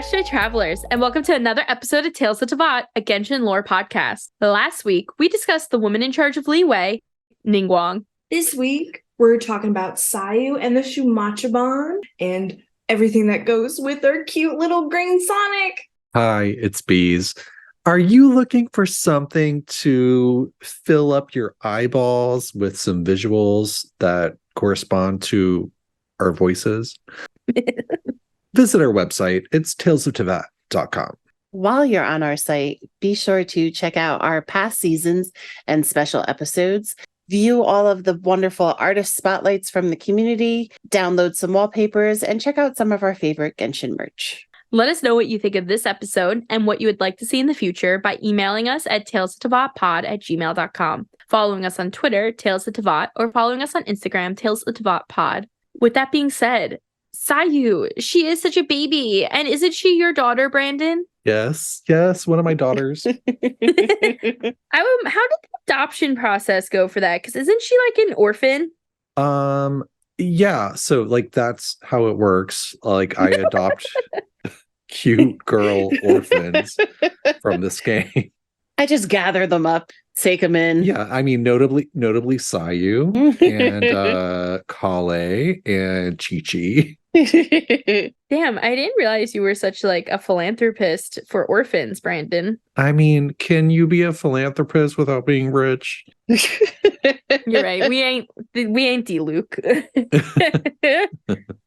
Astra Travelers, and welcome to another episode of Tales of Teyvat, a Genshin lore podcast. Last week, we discussed the woman in charge of Liyue, Nigguang. This week, we're talking about Sayu and the Shuumatsuban and everything that goes with our cute little green Sonic. Hi, it's Bees. Are you looking for something to fill up your eyeballs with some visuals that correspond to our voices? Visit our website. It's talesofteyvat.com. While you're on our site, be sure to check out our past seasons and special episodes. View all of the wonderful artist spotlights from the community, download some wallpapers, and check out some of our favorite Genshin merch. Let us know what you think of this episode and what you would like to see in the future by emailing us at talesofteyvatpod@gmail.com, following us on Twitter, Tales of Teyvat, or following us on Instagram, Tales of Teyvat Pod. With that being said, Sayu, she is such a baby. And isn't she your daughter, Brandon? Yes, one of my daughters. How did the adoption process go for that? Because isn't she like an orphan? Yeah, so like that's how it works. Like I adopt cute girl orphans from this game. I just gather them up, take them in. Yeah, I mean notably Sayu and Kale and Chi-Chi. Damn, I didn't realize you were such like a philanthropist for orphans, Brandon. I mean, can you be a philanthropist without being rich? You're right. We ain't D-Luke.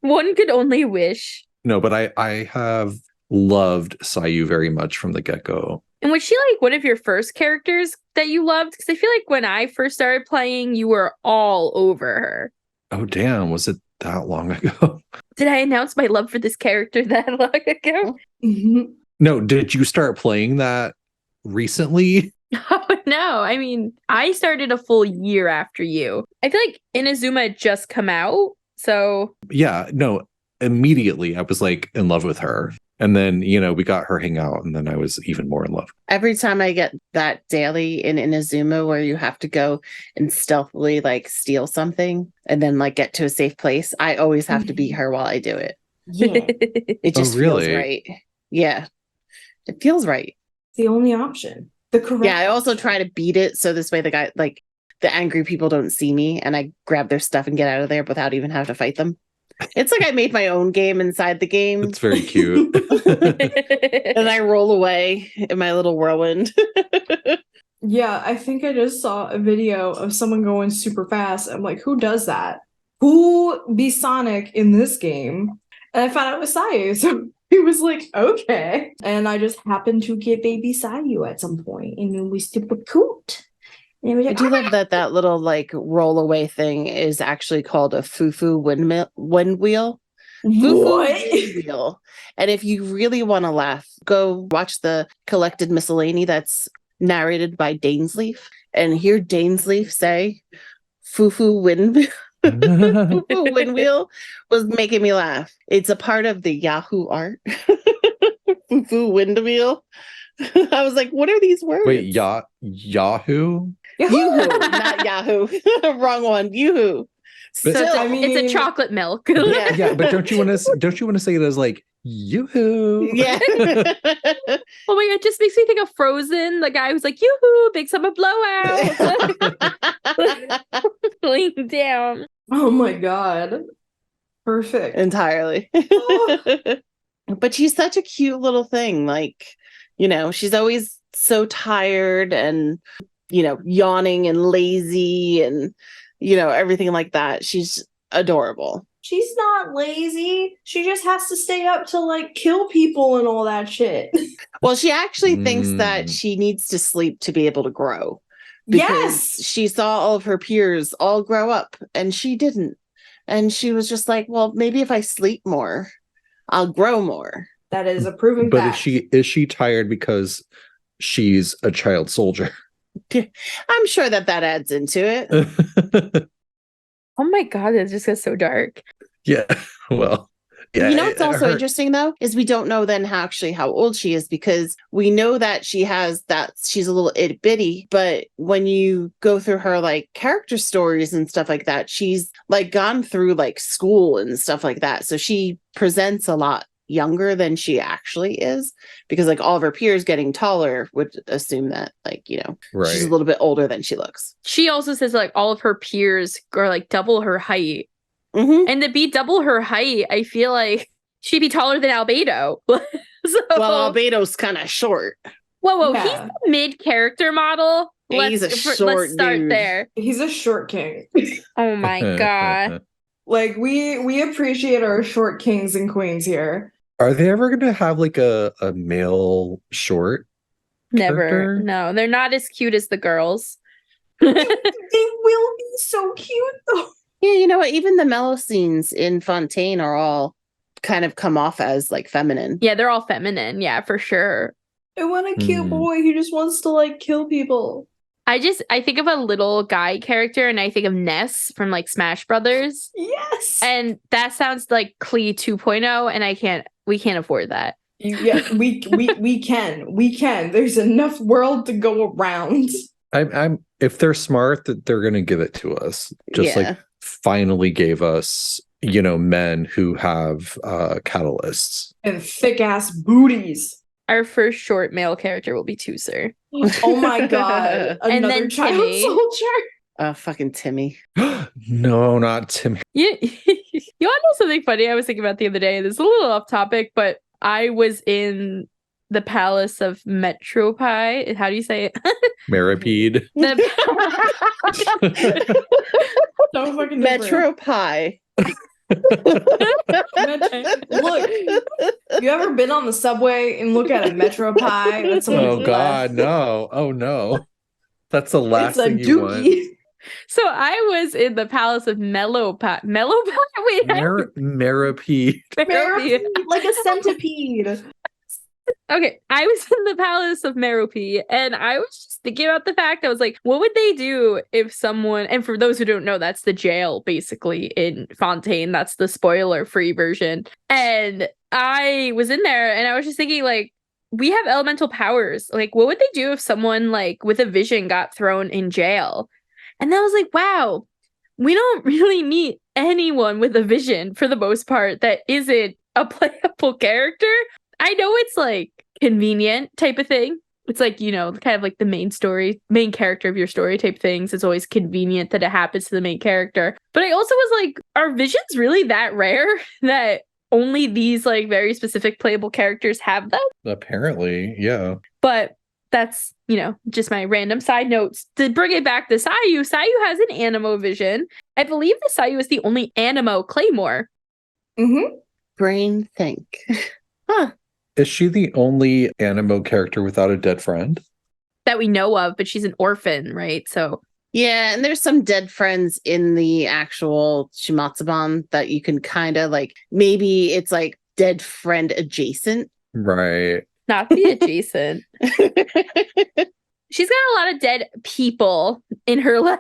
One could only wish. No, but I have loved Sayu very much from the get-go. And was she like one of your first characters that you loved? Because I feel like when I first started playing, you were all over her. Oh, damn. Was it that long ago? Did I announce my love for this character that long ago? No, did you start playing that recently? Oh, no. I mean, I started a full year after you. I feel like Inazuma had just come out, so... Yeah, no, immediately I was like in love with her. And then, we got her hang out, and then I was even more in love. Every time I get that daily in Inazuma where you have to go and stealthily like steal something and then like get to a safe place, I always have to beat her while I do it. Yeah. It just feels right. Yeah. It feels right. The only option. The correct Yeah, I also try to beat it so this way the guy, like the angry people don't see me and I grab their stuff and get out of there without even having to fight them. It's like I made my own game inside the game. It's very cute. And I roll away in my little whirlwind. Yeah, I think I just saw a video of someone going super fast. I'm like, who does that? Who be Sonic in this game? And I found out it was Sayu. So he was like, okay. And I just happened to get baby Sayu at some point, and we super cute. I do love that little like roll away thing is actually called a foo-foo wind wheel. Wheel. And if you really want to laugh, go watch the collected miscellany that's narrated by Dainsleif and hear Dainsleif say foo-foo wind wheel was making me laugh. It's a part of the Yahoo art. Foo-foo wind wheel. I was like, what are these words? Wait, Yahoo? Yoo-hoo, not Yahoo. Wrong one. Yoo-hoo. So it's a chocolate milk. Yeah, but don't you want to say it as like yoo-hoo? Yeah. Oh my god, it just makes me think of Frozen. The guy who's like, yoo-hoo, big summer blowout. Laying down. Oh my god. Perfect. Entirely. But she's such a cute little thing. Like, she's always so tired and, yawning and lazy and, everything like that. She's adorable. She's not lazy. She just has to stay up to like kill people and all that shit. Well, she actually thinks that she needs to sleep to be able to grow. Because she saw all of her peers all grow up and she didn't. And she was just like, well, maybe if I sleep more, I'll grow more. That is a proven But fact. is she tired because she's a child soldier? I'm sure that adds into it. Oh my god, it just gets so dark. Yeah, well, yeah. What's also interesting though is we don't know then how old she is, because we know that she's a little itty bitty, but when you go through her like character stories and stuff like that, she's like gone through like school and stuff like that, so she presents a lot younger than she actually is, because like all of her peers getting taller would assume that like, you know, she's a Right. little bit older than she looks. She also says like all of her peers are like double her height. Mm-hmm. And to be double her height, I feel like she'd be taller than Albedo. So, Well, Albedo's kind of short. whoa, he's Yeah. a mid-character model. He's a Let's short start dude. there. He's a short king. Oh my god. Like we appreciate our short kings and queens here. Are they ever going to have like a male short? Never. Character? No, they're not as cute as the girls. They will be so cute though. Yeah, you know what? Even the mellow scenes in Fontaine are all kind of come off as like feminine. Yeah, they're all feminine. Yeah, for sure. I want a cute Hmm. boy who just wants to like kill people. I think of a little guy character and I think of Ness from like Smash Brothers. Yes. And that sounds like Klee 2.0 and we can't afford that. Yeah, we can. There's enough world to go around. I'm if they're smart, that they're going to give it to us. Just Yeah. like finally gave us, you know, men who have catalysts. And thick ass booties. Our first short male character will be Tuser. Oh my god. And Another then child Timmy. soldier. Fucking Timmy. No, not Timmy. You want to know something funny I was thinking about the other day? This is a little off topic, but I was in the palace of Metropie. How do you say it? Maripede. So fucking Metro Pie. Look, you ever been on the subway and look at a Metro Pie? That's Oh God, no. Oh no. That's the last It's a thing you want. dookie. So I was in the palace of Mellowpie. Mellowpie? Wait, Maripede. Meropie. Like a centipede. Okay, I was in the palace of Meropie, and I was just thinking about the fact I was like, what would they do if someone, and for those who don't know, that's the jail basically in Fontaine. That's the spoiler-free version. And I was in there, and I was just thinking, like, we have elemental powers. Like, what would they do if someone like with a vision got thrown in jail? And then I was like, wow, we don't really meet anyone with a vision for the most part that isn't a playable character. I know it's like convenient type of thing. It's like, you know, kind of like the main character of your story type things. It's always convenient that it happens to the main character. But I also was like, are visions really that rare that only these like very specific playable characters have them? Apparently, yeah. But that's, you know, just my random side notes. To bring it back to Sayu, Sayu has an animo vision. I believe the Sayu is the only animo claymore. Mm-hmm. Brain think. Huh. Is she the only animo character without a dead friend? That we know of, but she's an orphan, right? So Yeah, and there's some dead friends in the actual Shuumatsuban that you can kind of like, maybe it's like dead friend adjacent. Right. not the adjacent. She's got a lot of dead people in her life,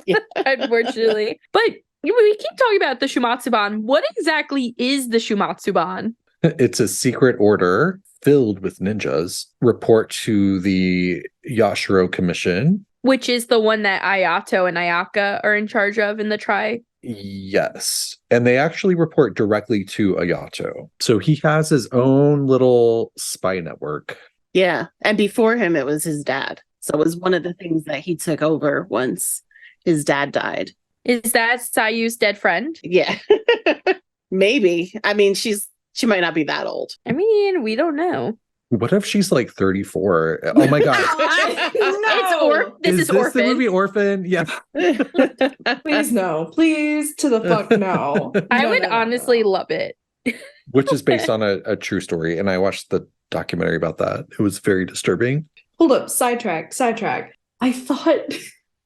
Yeah. unfortunately. But we keep talking about the Shuumatsuban. What exactly is the Shuumatsuban? It's a secret order filled with ninjas. Report to the Yashiro Commission. Which is the one that Ayato and Ayaka are in charge of in the Tri. Yes. And they actually report directly to Ayato. So he has his own little spy network. Yeah. And before him, it was his dad. So it was one of the things that he took over once his dad died. Is that Sayu's dead friend? Yeah. Maybe. I mean, she might not be that old. I mean, we don't know. What if she's like 34? Oh my God. This is this Orphan. the movie Orphan? Yeah. Please no. Please to the fuck no. I No, would no, no, honestly no. love it. Which is based on a true story. And I watched the documentary about that. It was very disturbing. Hold up, sidetrack. I thought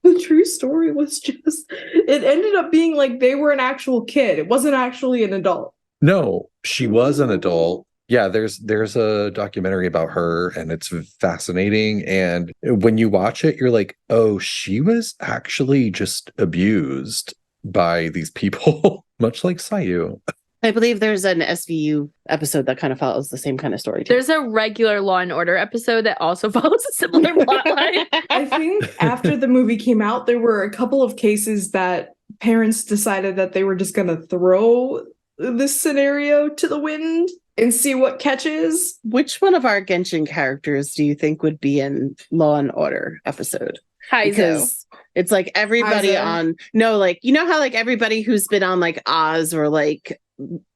the true story was just, it ended up being like they were an actual kid. It wasn't actually an adult. No, she was an adult. Yeah, there's a documentary about her and it's fascinating. And when you watch it, you're like, oh, she was actually just abused by these people, much like Sayu. I believe there's an SVU episode that kind of follows the same kind of story too. There's a regular Law and Order episode that also follows a similar plotline. I think after the movie came out, there were a couple of cases that parents decided that they were just going to throw this scenario to the wind. and see what catches. Which one of our Genshin characters do you think would be in Law and Order episode? Heizo. Because it's like everybody Heizo. like, you know how like everybody who's been on like Oz or like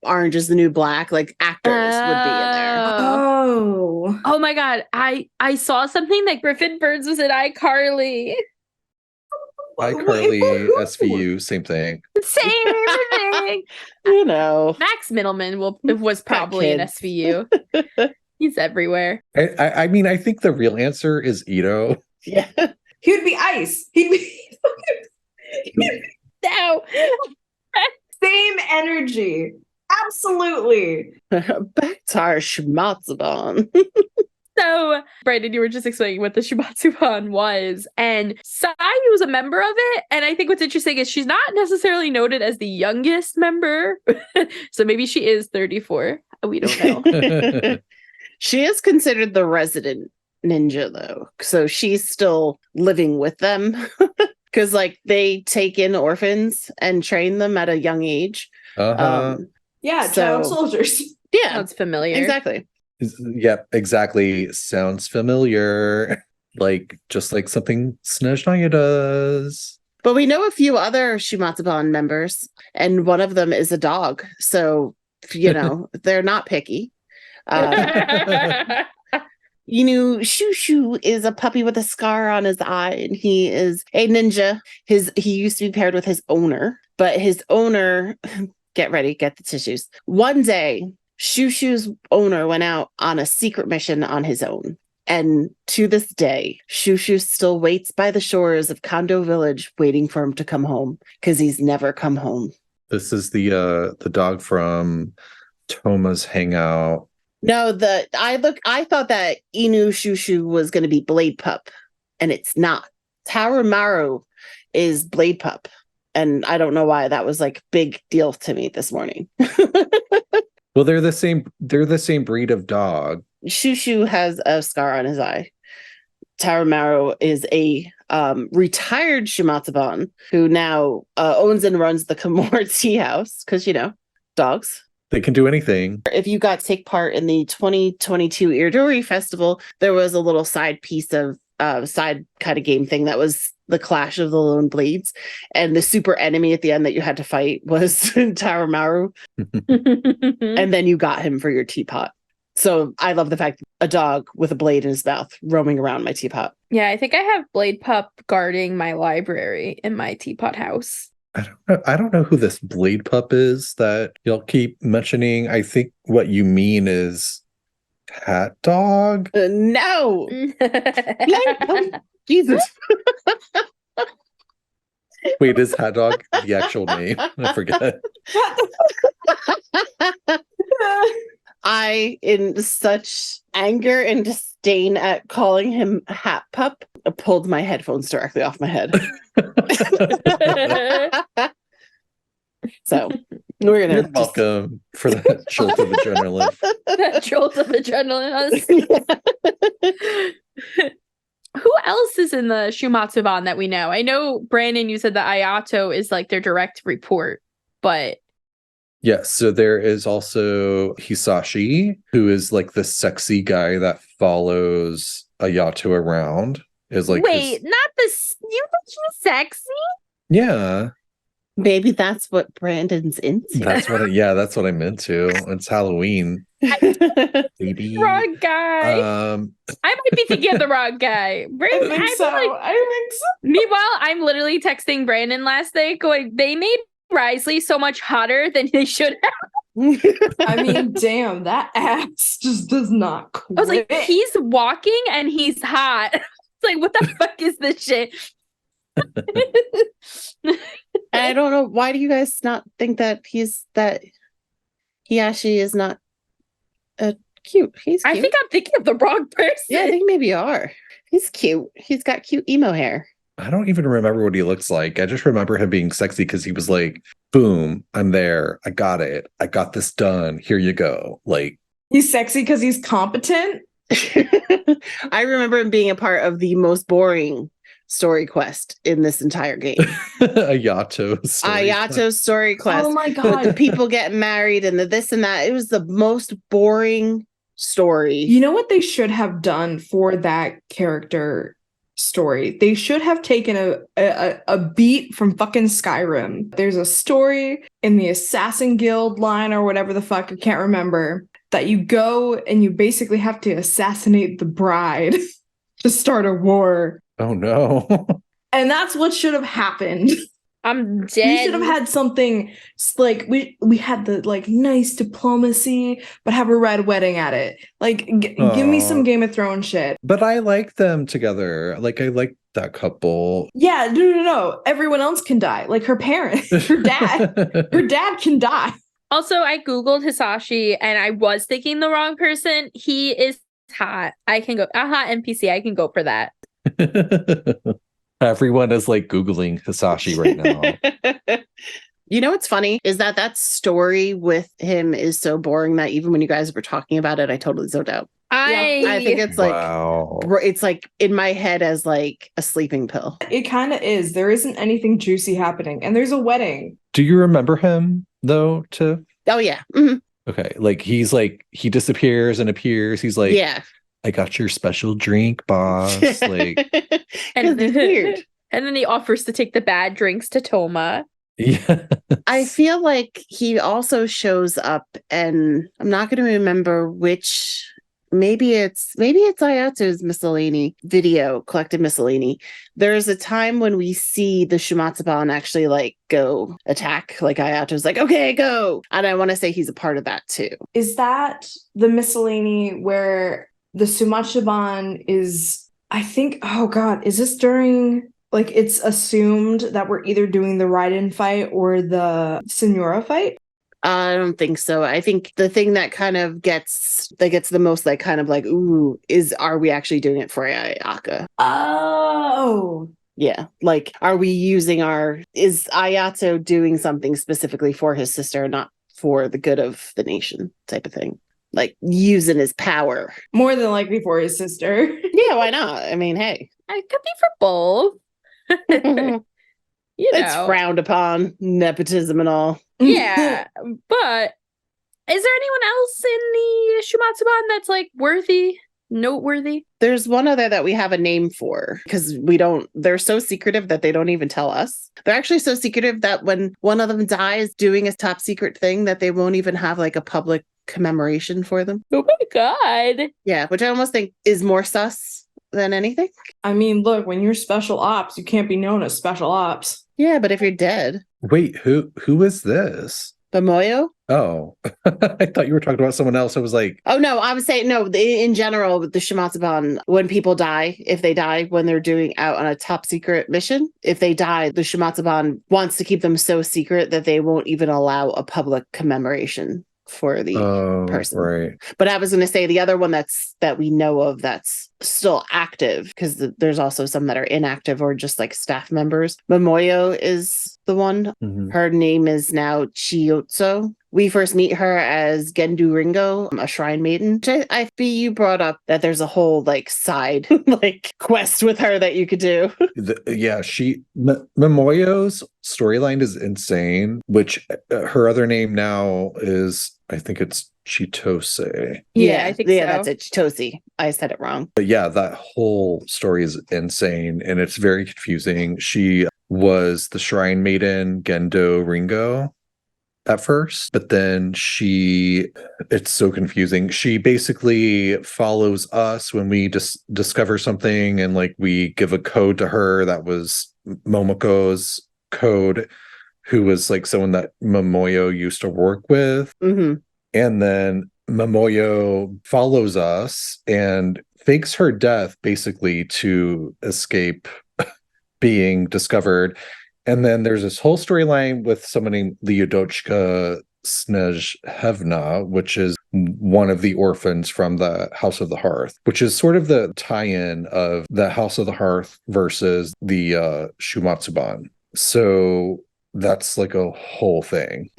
Orange is the New Black, like actors would be in there. Oh. Oh my god, I saw something that Griffin Burns was in iCarly. iCarly, SVU, same thing. Same thing. You know. Max Middleman was probably in kids. SVU. He's everywhere. I mean, I think the real answer is Itto. Yeah. He would be Ice. He'd be No. same energy. Absolutely. Back to our Shuumatsuban. So, Brandon, you were just explaining what the Shuumatsuban was, and Sayu was a member of it. And I think what's interesting is she's not necessarily noted as the youngest member. So maybe she is 34. We don't know. She is considered the resident ninja, though. So she's still living with them. Because, like, they take in orphans and train them at a young age. Yeah, So- child soldiers. Yeah, Sounds familiar. exactly. Yep, exactly. Sounds familiar. Like, just like something Snezhnaya does. But we know a few other Shuumatsuban members, and one of them is a dog. So, you know, they're not picky. You know, Shushu is a puppy with a scar on his eye, and he is a ninja. He used to be paired with his owner, but his owner, get ready, get the tissues. One day, Shushu's owner went out on a secret mission on his own. And to this day, Shushu still waits by the shores of Kondo Village, waiting for him to come home, because he's never come home. This is the dog from Toma's Hangout. No, I thought that Inu Shushu was going to be Blade Pup, and it's not. Tarumaru is Blade Pup, and I don't know why that was like big deal to me this morning. Well, they're the same breed of dog. Shushu has a scar on his eye. Tarumaru is a retired Shuumatsuban who now owns and runs the Kimura Tea House, because, you know, dogs. They can do anything. If you got to take part in the 2022 Iridori Festival, there was a little side piece of side kind of game thing that was the Clash of the Lone Blades, and the super enemy at the end that you had to fight was Tarumaru, and then you got him for your teapot. So I love the fact that a dog with a blade in his mouth roaming around my teapot. Yeah, I think I have Blade Pup guarding my library in my teapot house. I don't know who this Blade Pup is that you'll keep mentioning. I think what you mean is Cat Dog. No! Blade Pup. Jesus. Wait, is Hat Dog the actual name? I forget. I, in such anger and disdain at calling him Hat Pup, pulled my headphones directly off my head. So we're gonna. You're welcome for that jolt of adrenaline. That jolt of adrenaline. Who else is in the Shuumatsuban that we know? I know, Brandon, you said that Ayato is like their direct report, but Yes, so there is also Hisashi, who is like the sexy guy that follows Ayato around. Is like wait, not this. You think he's sexy? Yeah, Maybe that's what Brandon's into. that's what I'm into. It's Halloween, baby. Wrong guy. I might be thinking of the wrong guy. I Brandon, think so. I think so. Meanwhile, I'm literally texting Brandon last night going, they made Risley so much hotter than they should have. I mean, damn, that ass just does not quit. I was like, he's walking and he's hot. It's like, what the fuck is this shit? I don't know. Why do you guys not think that Hiyashi is not cute? He's cute. I think I'm thinking of the wrong person. Yeah, I think maybe you are. He's cute. He's got cute emo hair. I don't even remember what he looks like. I just remember him being sexy because he was like, boom, I'm there. I got it. I got this done. Here you go. Like, He's sexy because he's competent. I remember him being a part of the most boring story quest in this entire game. Ayato story. Ayato's story quest. Oh my With the god. people getting married and the this and that. It was the most boring story. You know what they should have done for that character story? They should have taken a beat from fucking Skyrim. There's a story in the Assassin Guild line or whatever the fuck, I can't remember, that you go and you basically have to assassinate the bride to start a war. Oh no. And that's what should have happened. I'm dead. We should have had something like we had the like nice diplomacy, but have a red wedding at it. Like give me some Aw. Game of Thrones shit. But I like them together. Like I like that couple. Yeah, no. Everyone else can die. Like her parents, her dad can die. Also, I googled Hisashi and I was thinking the wrong person. He is hot. I can go a hot NPC. I can go for that. Everyone is like Googling Hisashi right now. You know what's funny is that story with him is so boring that even when you guys were talking about it, I totally zoned out. I think it's like Wow. it's like in my head as like a sleeping pill. It kind of is. There isn't anything juicy happening, and there's a wedding. Do you remember him though, Tiff? Oh yeah. Mhm. Okay. Like he disappears and appears. He's like, Yeah. I got your special drink, boss. Like, And it's weird. And then he offers to take the bad drinks to Toma. yeah. I feel like he also shows up, and I'm not going to remember which. Maybe it's Ayato's miscellany video, collected miscellany. There's a time when we see the Shuumatsuban actually like go attack. Like Ayato's like, okay, go. And I want to say he's a part of that too. Is that the miscellany where the Shuumatsuban is? I think. Oh god, is this during? Like it's assumed that we're either doing the Raiden fight or the Senora fight. I don't think so. I think the thing that kind of gets the most like kind of like, ooh, are we actually doing it for Ayaka? Oh. Yeah. Like, are we using is Ayato doing something specifically for his sister, not for the good of the nation type of thing? Like using his power. More than likely for his sister. Yeah, why not? I mean, hey. It could be for both. It's frowned upon, nepotism and all. Yeah, but is there anyone else in the Shuumatsuban that's like noteworthy? There's one other that we have a name for because they're so secretive that they don't even tell us. They're actually so secretive that when one of them dies doing a top secret thing that they won't even have like a public commemoration for them. Oh my god. Yeah, which I almost think is more sus than anything. I mean, look, when you're special ops, you can't be known as special ops. Yeah, but if you're dead. Wait, who is this? Bamoyo? Oh, I thought you were talking about someone else. I was like, Oh, no, I was saying, no, in general, the Shuumatsuban, when people die, if they die when they're doing out on a top secret mission, if they die, the Shuumatsuban wants to keep them so secret that they won't even allow a public commemoration for the person. Right. But I was going to say the other one that we know of that's still active, because there's also some that are inactive or just like staff members. Momoyo is the one. Mhm. Her name is now Chiyotso. We first meet her as Gendu Ringo, a shrine maiden. I feel you brought up that there's a whole like side like quest with her that you could do. Momoyo's storyline is insane, which her other name now is, I think it's Chitose. Yeah, I think so. That's it. Chitosi. I said it wrong. But yeah, that whole story is insane and it's very confusing. She was the shrine maiden Gendo Ringo at first, but then it's so confusing. She basically follows us when we discover something, and like we give a code to her that was Momoko's code, who was like someone that Momoyo used to work with. Mm-hmm. And then Momoyo follows us and fakes her death basically to escape being discovered. And then there's this whole storyline with someone named Liyue Snezhevna, which is one of the orphans from the House of the Hearth, which is sort of the tie-in of the House of the Hearth versus the Shuumatsuban. So that's like a whole thing.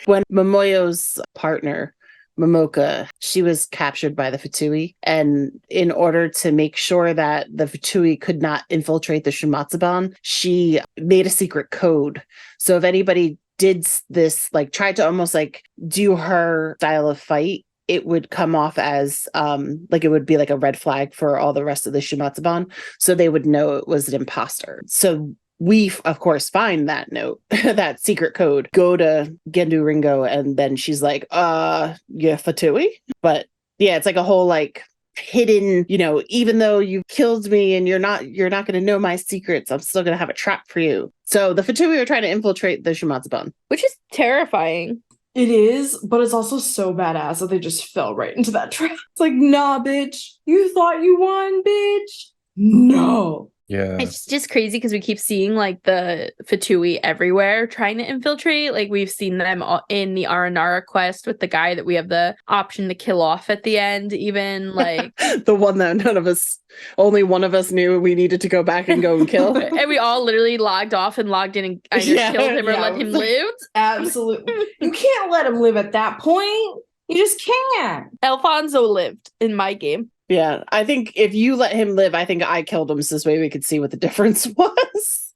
When Momoyo's partner Momoka, she was captured by the Fatui. And in order to make sure that the Fatui could not infiltrate the Shuumatsuban, she made a secret code. So if anybody did this, like tried to almost like do her style of fight, it would come off as like it would be like a red flag for all the rest of the Shuumatsuban. So they would know it was an imposter. So we, of course, find that note, that secret code, go to Gendu Ringo, and then she's like, yeah, Fatui. But yeah, it's like a whole like hidden, even though you killed me and you're not going to know my secrets, I'm still going to have a trap for you. So the Fatui are trying to infiltrate the Shuumatsuban. Which is terrifying. It is, but it's also so badass that they just fell right into that trap. It's like, nah, bitch. You thought you won, bitch? No. Yeah. It's just crazy because we keep seeing like the Fatui everywhere trying to infiltrate. Like we've seen them in the Aranara quest with the guy that we have the option to kill off at the end, even like the one that only one of us knew we needed to go back and go and kill. And we all literally logged off and logged in and either killed him or let him live. Absolutely. You can't let him live at that point. You just can't. Alfonso lived in my game. Yeah, I think if you let him live, I think I killed him so this way we could see what the difference was.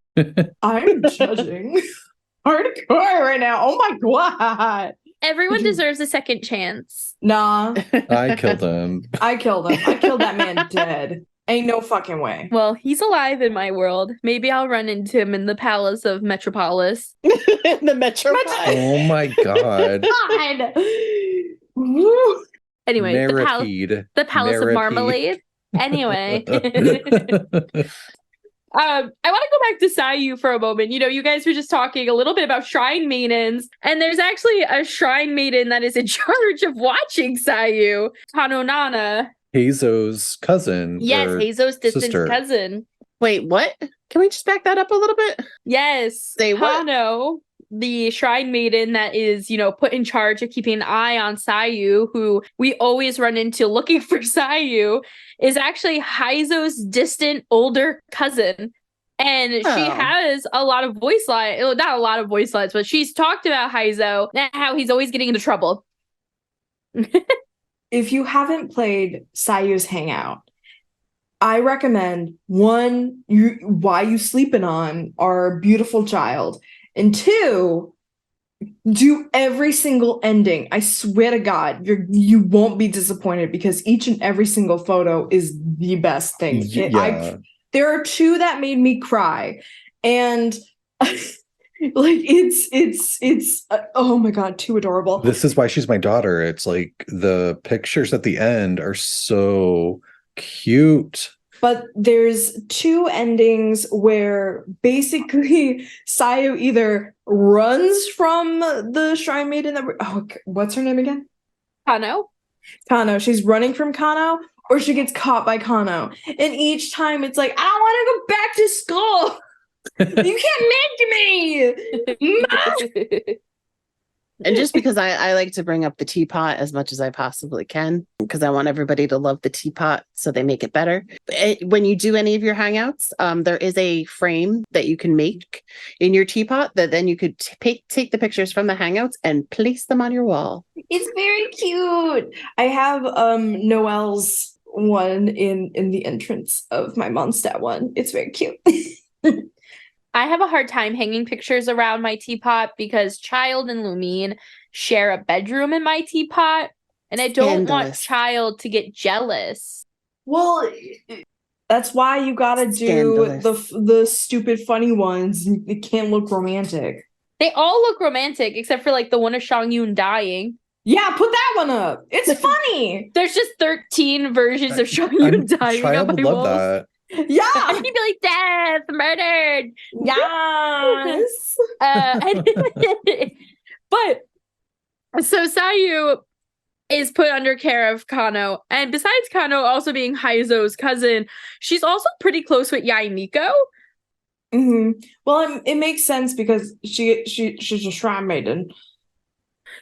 I'm judging hardcore right now. Oh my god. Everyone deserves a second chance. Nah. I killed him. I killed him. I killed that man dead. Ain't no fucking way. Well, he's alive in my world. Maybe I'll run into him in the palace of Metropolis. The Metropolis. Oh my god. God. Woo. Anyway, Maripede. the palace of Marmalade. Anyway. I want to go back to Sayu for a moment. You guys were just talking a little bit about shrine maidens, and there's actually a shrine maiden that is in charge of watching Sayu, Kanonana. Heizo's cousin. Yes, Heizo's distant sister. cousin. Wait, what? Can we just back that up a little bit? Yes. Say what? Kano, the shrine maiden that is, put in charge of keeping an eye on Sayu, who we always run into looking for Sayu, is actually Heizo's distant older cousin. And she has a lot of voice lines, not a lot of voice lines, but she's talked about Heizo and how he's always getting into trouble. If you haven't played Sayu's Hangout, I recommend one, Why You Sleeping On Our Beautiful Child, and two, do every single ending. I swear to God, you won't be disappointed because each and every single photo is the best thing. Yeah. There are two that made me cry, and like it's oh my God, too adorable. This is why she's my daughter. It's like the pictures at the end are so cute. But there's two endings where basically Sayu either runs from the shrine maiden what's her name again? Kano. She's running from Kano, or she gets caught by Kano. And each time it's like, I don't want to go back to school. You can't make me. And just because I like to bring up the teapot as much as I possibly can, because I want everybody to love the teapot so they make it better. When you do any of your hangouts, there is a frame that you can make in your teapot that then you could take the pictures from the hangouts and place them on your wall. It's very cute. I have Noelle's one in the entrance of my Mondstadt one. It's very cute. I have a hard time hanging pictures around my teapot because Child and Lumine share a bedroom in my teapot, and I don't want Child to get jealous. Well, that's why you gotta do the stupid funny ones. It can't look romantic. They all look romantic except for like the one of Shang-Yun dying. Yeah, put that one up. It's funny. There's just 13 versions of Shang-Yun dying on my walls. That. Yeah. And he'd be like, death, murdered. Yes. But so Sayu is put under care of Kano. And besides Kano also being Heizo's cousin, she's also pretty close with Yae Miko. Mm-hmm. Well, it makes sense because she's a shrine maiden.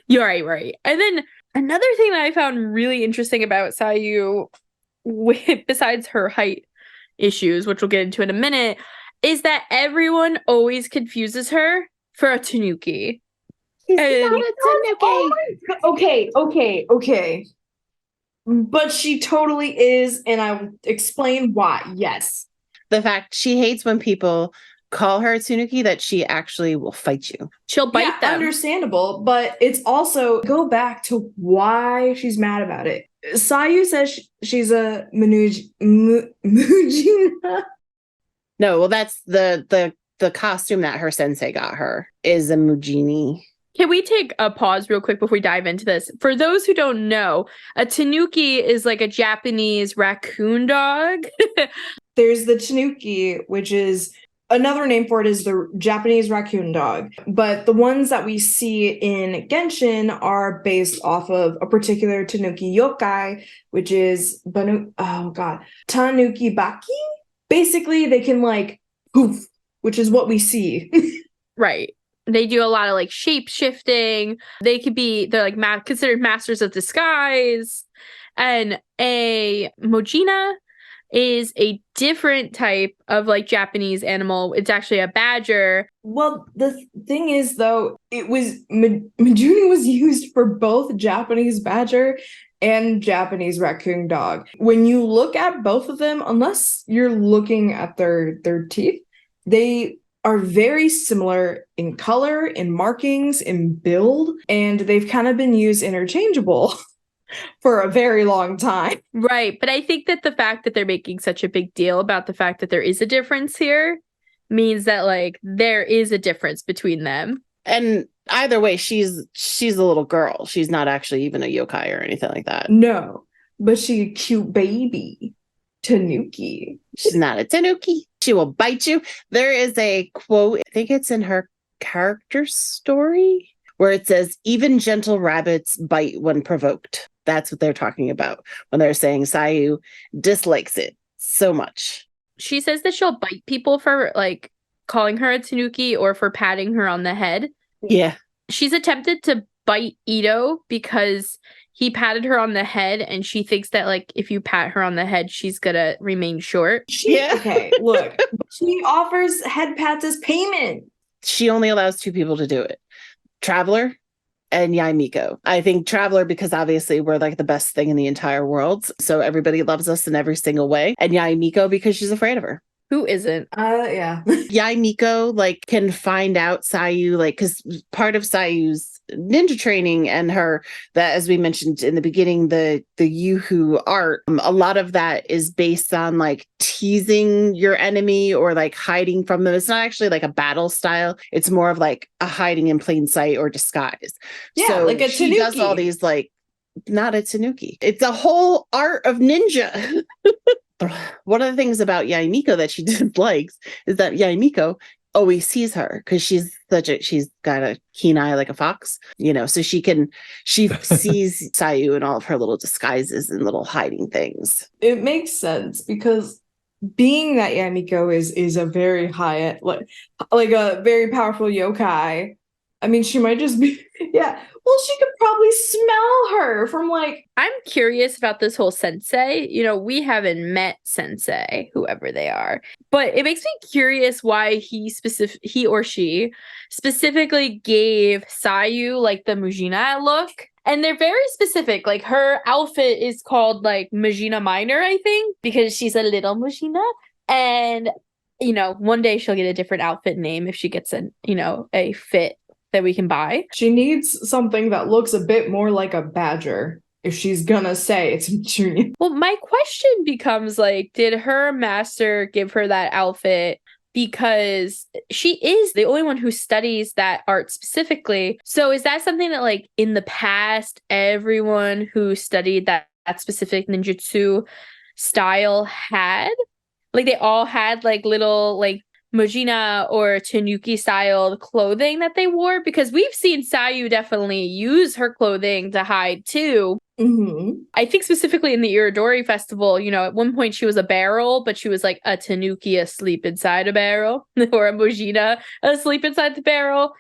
You're right. And then another thing that I found really interesting about Sayu, besides her height issues, which we'll get into in a minute, is that everyone always confuses her for a Tanuki. He's And- not a tanuki. Okay. But she totally is, and I will explain why. Yes. The fact she hates when people call her a tanuki, that she actually will fight you. she'll bite Yeah, them. understandable, but it's also go back to why she's mad about it. Sayu says she's a Mujina. No, well, that's the costume that her sensei got her is a Mujini. Can we take a pause real quick before we dive into this? For those who don't know, a tanuki is like a Japanese raccoon dog. There's the Tanuki, which is another name for it is the Japanese raccoon dog. But the ones that we see in Genshin are based off of a particular Tanuki yokai, which is Tanuki Baki. Basically, they can like poof, which is what we see. Right. They do a lot of like shape shifting. They're like considered masters of disguise. And a Mojina is a different type of like Japanese animal. It's actually a badger. Well, the thing is, though, it was Majuni was used for both Japanese badger and Japanese raccoon dog. When you look at both of them, unless you're looking at their teeth, they are very similar in color, in markings, in build, and they've kind of been used interchangeable for a very long time. Right. But I think that the fact that they're making such a big deal about the fact that there is a difference here means that like there is a difference between them. And either way, she's a little girl. She's not actually even a yokai or anything like that. No, but she's a cute baby. Tanuki. She's not a tanuki. She will bite you. There is a quote, I think it's in her character story, where it says, even gentle rabbits bite when provoked. That's what they're talking about when they're saying Sayu dislikes it so much. She says that she'll bite people for like calling her a tanuki or for patting her on the head. Yeah. She's attempted to bite Itto because he patted her on the head and she thinks that like if you pat her on the head, she's gonna remain short. Okay, look. She offers head pats as payment. She only allows 2 people to do it. Traveler and Yaimiko. I think Traveler because obviously we're like the best thing in the entire world. So everybody loves us in every single way. And Yaimiko because she's afraid of her. Who isn't? Yeah. Yaimiko like can find out Sayu, like, because part of Sayu's ninja training and her, that as we mentioned in the beginning, the Yuhu art, a lot of that is based on like teasing your enemy or like hiding from them. It's not actually like a battle style. It's more of like a hiding in plain sight or disguise. Yeah, so like a she does all tanuki. these like, not a tanuki. It's a whole art of ninja. One of the things about Yaimiko that she dislikes is that Yaimiko always sees her because she's got a keen eye like a fox, so she sees Sayu and all of her little disguises and little hiding things. It makes sense because being that Yaimiko is a very high, like a very powerful yokai. I mean, she might just be, yeah. Well, she could probably smell her from like. I'm curious about this whole sensei. We haven't met sensei, whoever they are, but it makes me curious why he or she specifically gave Sayu like the Mujina look. And they're very specific. Like her outfit is called like Mujina Minor, I think, because she's a little Mujina. And, one day she'll get a different outfit name if she gets a fit that we can buy. She needs something that looks a bit more like a badger if she's gonna say it's junior. Well, my question becomes like, did her master give her that outfit because she is the only one who studies that art specifically? So is that something that like in the past, everyone who studied that specific ninjutsu style had? Like they all had like little like Mujina or Tanuki style clothing that they wore, because we've seen Sayu definitely use her clothing to hide too. Mm-hmm. I think specifically in the Iridori festival, at one point she was a barrel, but she was like a Tanuki asleep inside a barrel or a Mujina asleep inside the barrel.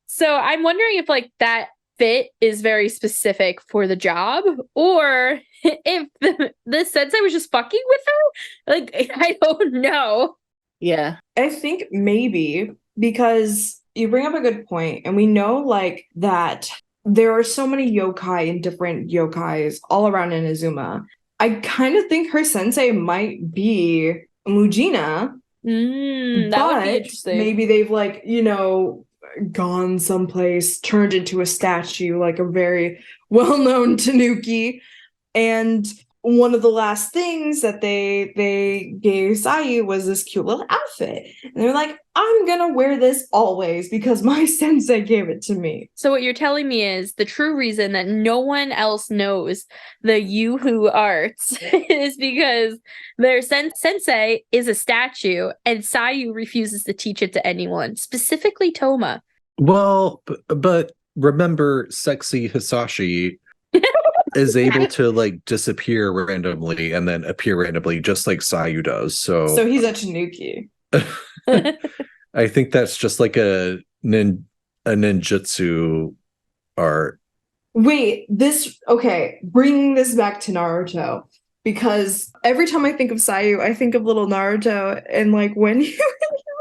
So I'm wondering if like that fit is very specific for the job, or if the sensei was just fucking with her. Like, I don't know. Yeah. I think maybe because you bring up a good point, and we know like that there are so many yokai and different yokais all around Inazuma. I kind of think her sensei might be Mujina, That would be but interesting. maybe they've like, gone someplace, turned into a statue, like a very well-known Tanuki. And one of the last things that they gave Sayu was this cute little outfit. And they're like, I'm gonna wear this always because my sensei gave it to me. So what you're telling me is the true reason that no one else knows the Yoo-hoo arts is because their sensei is a statue and Sayu refuses to teach it to anyone, specifically Toma. Well, but remember, sexy Hisashi is able to like disappear randomly and then appear randomly, just like Sayu does. So he's a Tanuki. I think that's just like a ninjutsu art. Wait, bringing this back to Naruto. Because every time I think of Sayu, I think of little Naruto, and like when he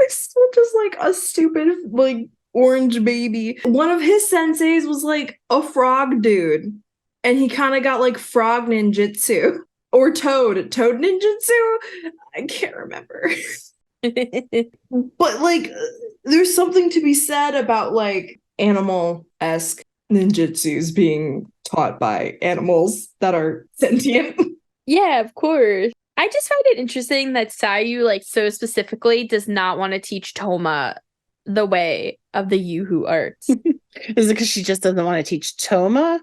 was still just like a stupid like orange baby. One of his senseis was like a frog dude. And he kind of got like frog ninjutsu or toad ninjutsu. I can't remember. But like, there's something to be said about like animal-esque ninjutsus being taught by animals that are sentient. Yeah, of course. I just find it interesting that Sayu, like, so specifically does not want to teach Toma the way of the Yoo-hoo arts. Is it because she just doesn't want to teach Toma?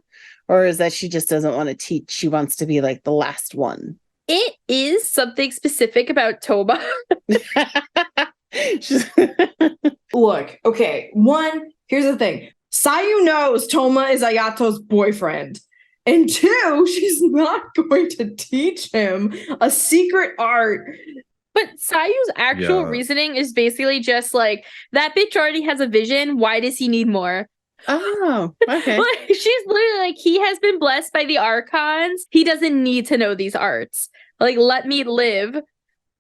Or is that she just doesn't want to teach? She wants to be like the last one. It is something specific about Toma. Look, okay, one, here's the thing. Sayu knows Toma is Ayato's boyfriend. And two, she's not going to teach him a secret art. But Sayu's actual reasoning is basically just like, that bitch already has a vision. Why does he need more? Oh, okay. Like, she's literally like, he has been blessed by the archons. He doesn't need to know these arts. Like, let me live.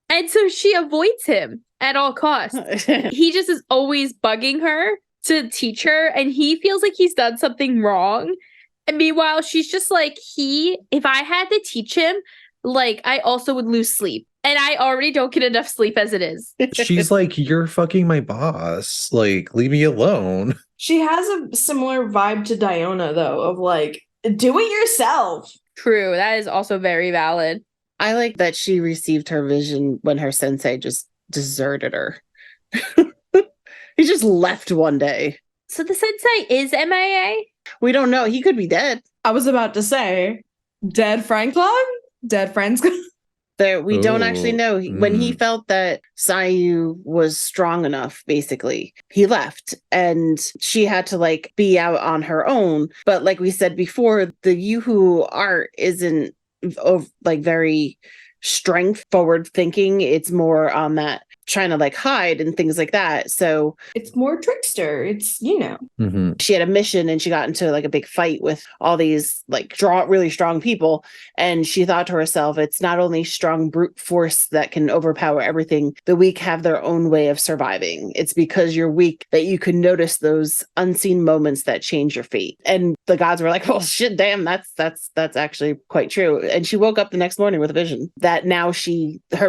And so she avoids him at all costs. He just is always bugging her to teach her, and he feels like he's done something wrong. And meanwhile, she's just like, if I had to teach him, like, I also would lose sleep. And I already don't get enough sleep as it is. She's like, you're fucking my boss. Like, leave me alone. She has a similar vibe to Diona, though, of like, do it yourself. True. That is also very valid. I like that she received her vision when her sensei just deserted her. He just left one day. So the sensei is MIA? We don't know. He could be dead. I was about to say, dead Franklin? Dead friends? We don't actually know. When he felt that Sayu was strong enough, basically, he left and she had to like be out on her own. But like we said before, the Yoo-hoo art isn't like very strength forward thinking. It's more on that trying to like hide and things like that. So it's more trickster. It's, she had a mission and she got into like a big fight with all these like really strong people. And she thought to herself, it's not only strong brute force that can overpower everything. The weak have their own way of surviving. It's because you're weak that you can notice those unseen moments that change your fate. And the gods were like, oh shit, damn, that's actually quite true. And she woke up the next morning with a vision that now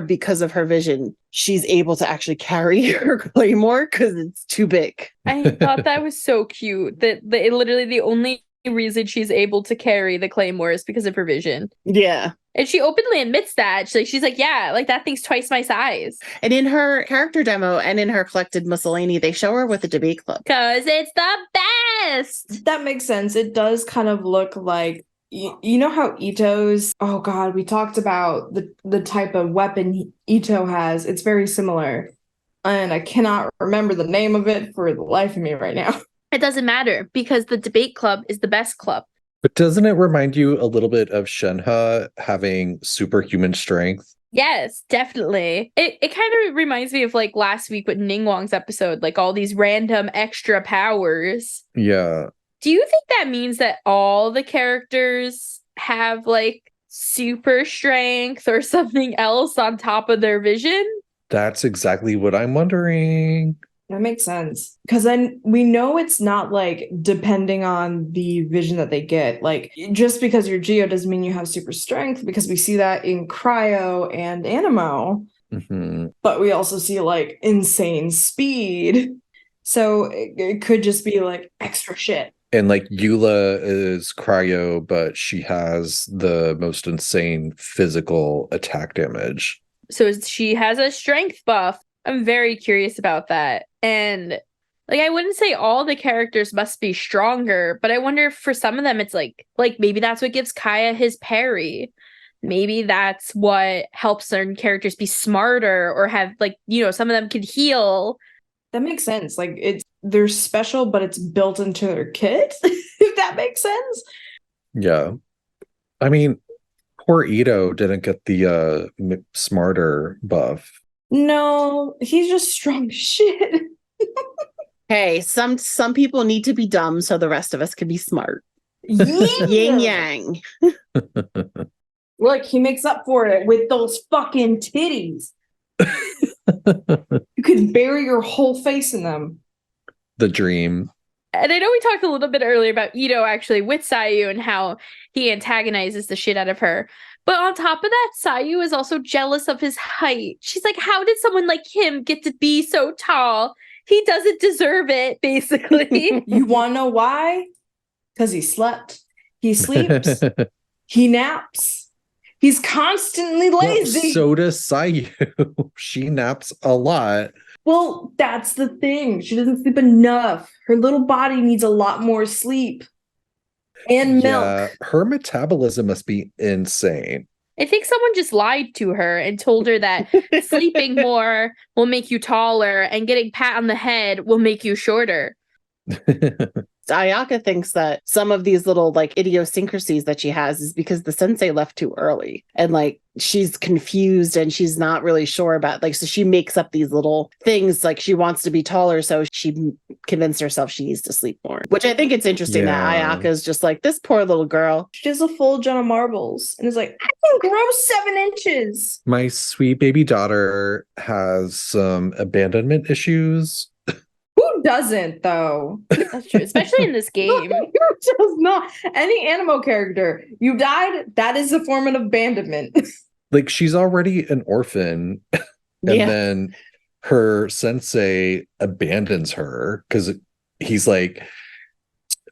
because of her vision, she's able to actually carry her claymore because it's too big. I thought that was so cute. That literally the only reason she's able to carry the claymore is because of her vision. Yeah. And she openly admits that. She's like, yeah, like that thing's twice my size. And in her character demo and in her collected miscellany, they show her with a debate club. Because it's the best. That makes sense. It does kind of look like, you know how Itto's, oh god, we talked about the type of weapon Itto has. It's very similar. And I cannot remember the name of it for the life of me right now. It doesn't matter because the debate club is the best club. But doesn't it remind you a little bit of Shenhe having superhuman strength? Yes, definitely. It kind of reminds me of like last week with Nigguang's episode, like all these random extra powers. Yeah. Do you think that means that all the characters have like super strength or something else on top of their vision? That's exactly what I'm wondering. That makes sense. Because then we know it's not like depending on the vision that they get. Like, just because you're Geo doesn't mean you have super strength, because we see that in Cryo and Animo. Mhm. But we also see like insane speed. So it could just be like extra shit. And like Eula is cryo, but she has the most insane physical attack damage. So she has a strength buff. I'm very curious about that. And like, I wouldn't say all the characters must be stronger, but I wonder if for some of them it's like maybe that's what gives Kaya his parry. Maybe that's what helps certain characters be smarter or have like, some of them could heal. That makes sense. Like they're special, but it's built into their kit, if that makes sense. Yeah. I mean, poor Itto didn't get the smarter buff. No, he's just strong as shit. Hey, some people need to be dumb so the rest of us can be smart. Yeah. Yin yang. Look, he makes up for it with those fucking titties. You could bury your whole face in them. The dream. And I know we talked a little bit earlier about Itto actually with Sayu and how he antagonizes the shit out of her. But on top of that, Sayu is also jealous of his height. She's like, how did someone like him get to be so tall? He doesn't deserve it, basically. You want to know why? Because he slept. He sleeps. He naps. He's constantly lazy. Well, so does Sayu. She naps a lot. Well, that's the thing. She doesn't sleep enough. Her little body needs a lot more sleep. And milk. Her metabolism must be insane. I think someone just lied to her and told her that sleeping more will make you taller and getting pat on the head will make you shorter. Ayaka thinks that some of these little like idiosyncrasies that she has is because the sensei left too early and like she's confused and she's not really sure about so she makes up these little things like she wants to be taller, so she convinced herself she needs to sleep more, which I think it's interesting that Ayaka is just like, this poor little girl. She does a full Jenna Marbles and is like, I can grow 7 inches. My sweet baby daughter has some abandonment issues. Who doesn't, though? That's true, especially in this game. Who does not? Any Animo character, you died, that is a form of abandonment. Like, she's already an orphan, and then her sensei abandons her because he's like,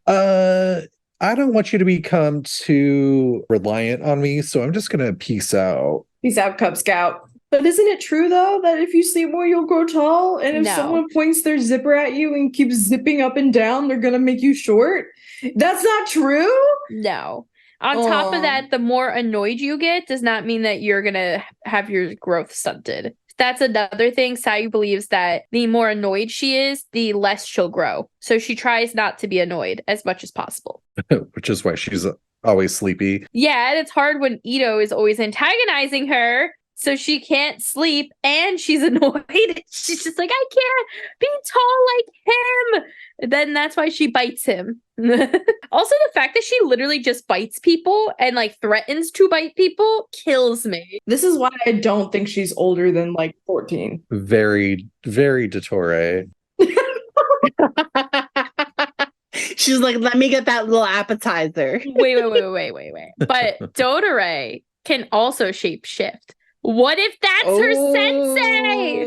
I don't want you to become too reliant on me, so I'm just gonna peace out. Peace out, Cub Scout. But isn't it true, though, that if you sleep more, you'll grow tall? And if someone points their zipper at you and keeps zipping up and down, they're going to make you short? That's not true? No. On top of that, the more annoyed you get does not mean that you're going to have your growth stunted. That's another thing. Sayu believes that the more annoyed she is, the less she'll grow. So she tries not to be annoyed as much as possible. Which is why she's always sleepy. Yeah, and it's hard when Itto is always antagonizing her. So she can't sleep and she's annoyed. She's just like, I can't be tall like him. Then that's why she bites him. Also, the fact that she literally just bites people and like threatens to bite people kills me. This is why I don't think she's older than like 14. Very, very Dottore. She's like, let me get that little appetizer. Wait. But Dottore can also shape shift. What if that's her sensei?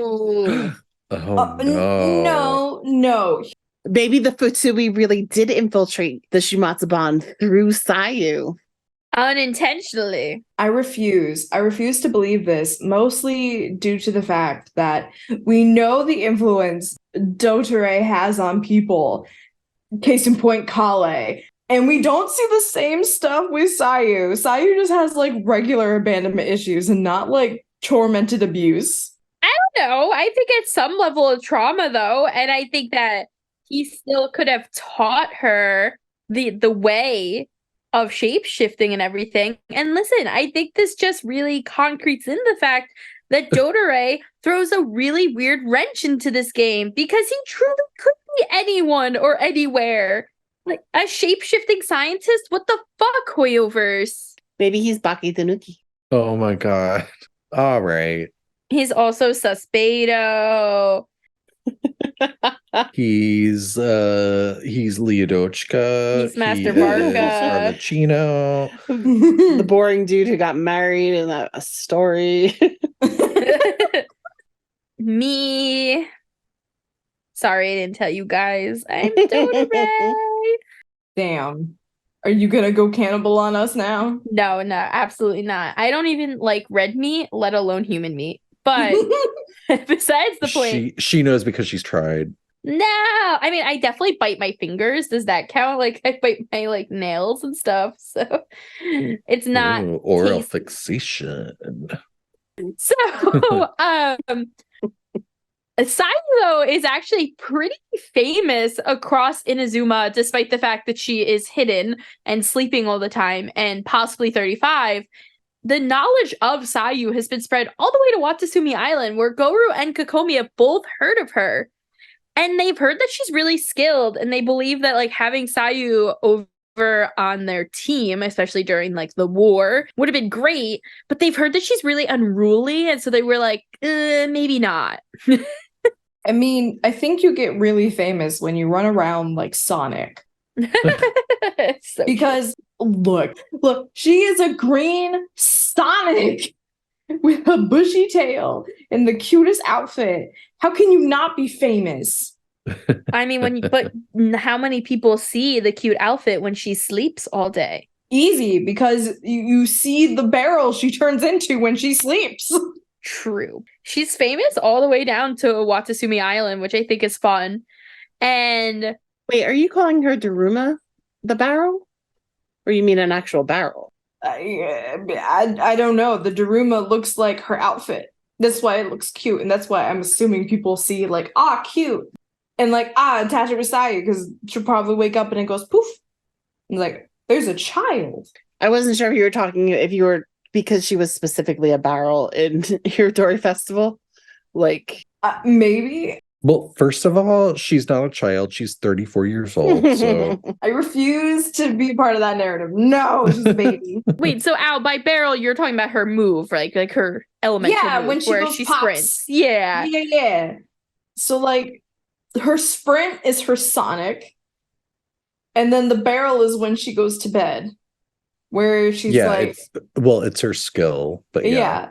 No. Maybe the Futsui really did infiltrate the Shuumatsuban through Sayu. Unintentionally. I refuse to believe this, mostly due to the fact that we know the influence Dottore has on people. Case in point, Kale. And we don't see the same stuff with Sayu. Sayu just has like regular abandonment issues and not like tormented abuse. I don't know. I think it's some level of trauma though. And I think that he still could have taught her the way of shape-shifting and everything. And listen, I think this just really concretes in the fact that Dottore throws a really weird wrench into this game because he truly could be anyone or anywhere. Like a shape-shifting scientist? What the fuck, Hoyoverse? Maybe he's Baki Tanuki. Oh my god. All right. He's also Suspedo. He's Leodochka. He's Master He is Barca. Arlecchino. The boring dude who got married in a story. Me. Sorry, I didn't tell you guys. I'm Dottore. Damn. Are you gonna go cannibal on us now? No, absolutely not. I don't even like red meat, let alone human meat. But besides the point, She knows because she's tried. no, I mean, I definitely bite my fingers. Does that count? Like, I bite my like nails and stuff. So it's not Ooh, oral tasty. fixation. So, Sayu is actually pretty famous across Inazuma, despite the fact that she is hidden and sleeping all the time and possibly 35. The knowledge of Sayu has been spread all the way to Watasumi Island, where Goru and Kokomi have both heard of her. And they've heard that she's really skilled, and they believe that like having Sayu over on their team, especially during like the war, would have been great. But they've heard that she's really unruly, and so they were like, maybe not. I mean, I think you get really famous when you run around like Sonic. So Because look, she is a green Sonic with a bushy tail and the cutest outfit. How can you not be famous? I mean, but how many people see the cute outfit when she sleeps all day? Easy, because you see the barrel she turns into when she sleeps. True. She's famous all the way down to Watasumi Island, which I think is fun. And Wait, are you calling her Daruma the barrel? Or you mean an actual barrel? I don't know. The Daruma looks like her outfit. That's why it looks cute, and that's why I'm assuming people see like, cute, and like, attach it with Sayu, because she'll probably wake up and it goes poof. And like, there's a child. I wasn't sure if you were because she was specifically a barrel in Hirodori Festival. Like, Maybe. Well, first of all, she's not a child. She's 34 years old. So I refuse to be part of that narrative. No, she's a baby. wait, so by barrel, you're talking about her move, right? Like her elemental Yeah, move, when she where goes she pops. sprints. Yeah. Yeah. So like, her sprint is her Sonic, and then the barrel is when she goes to bed, where she's like, it's her skill, but yeah.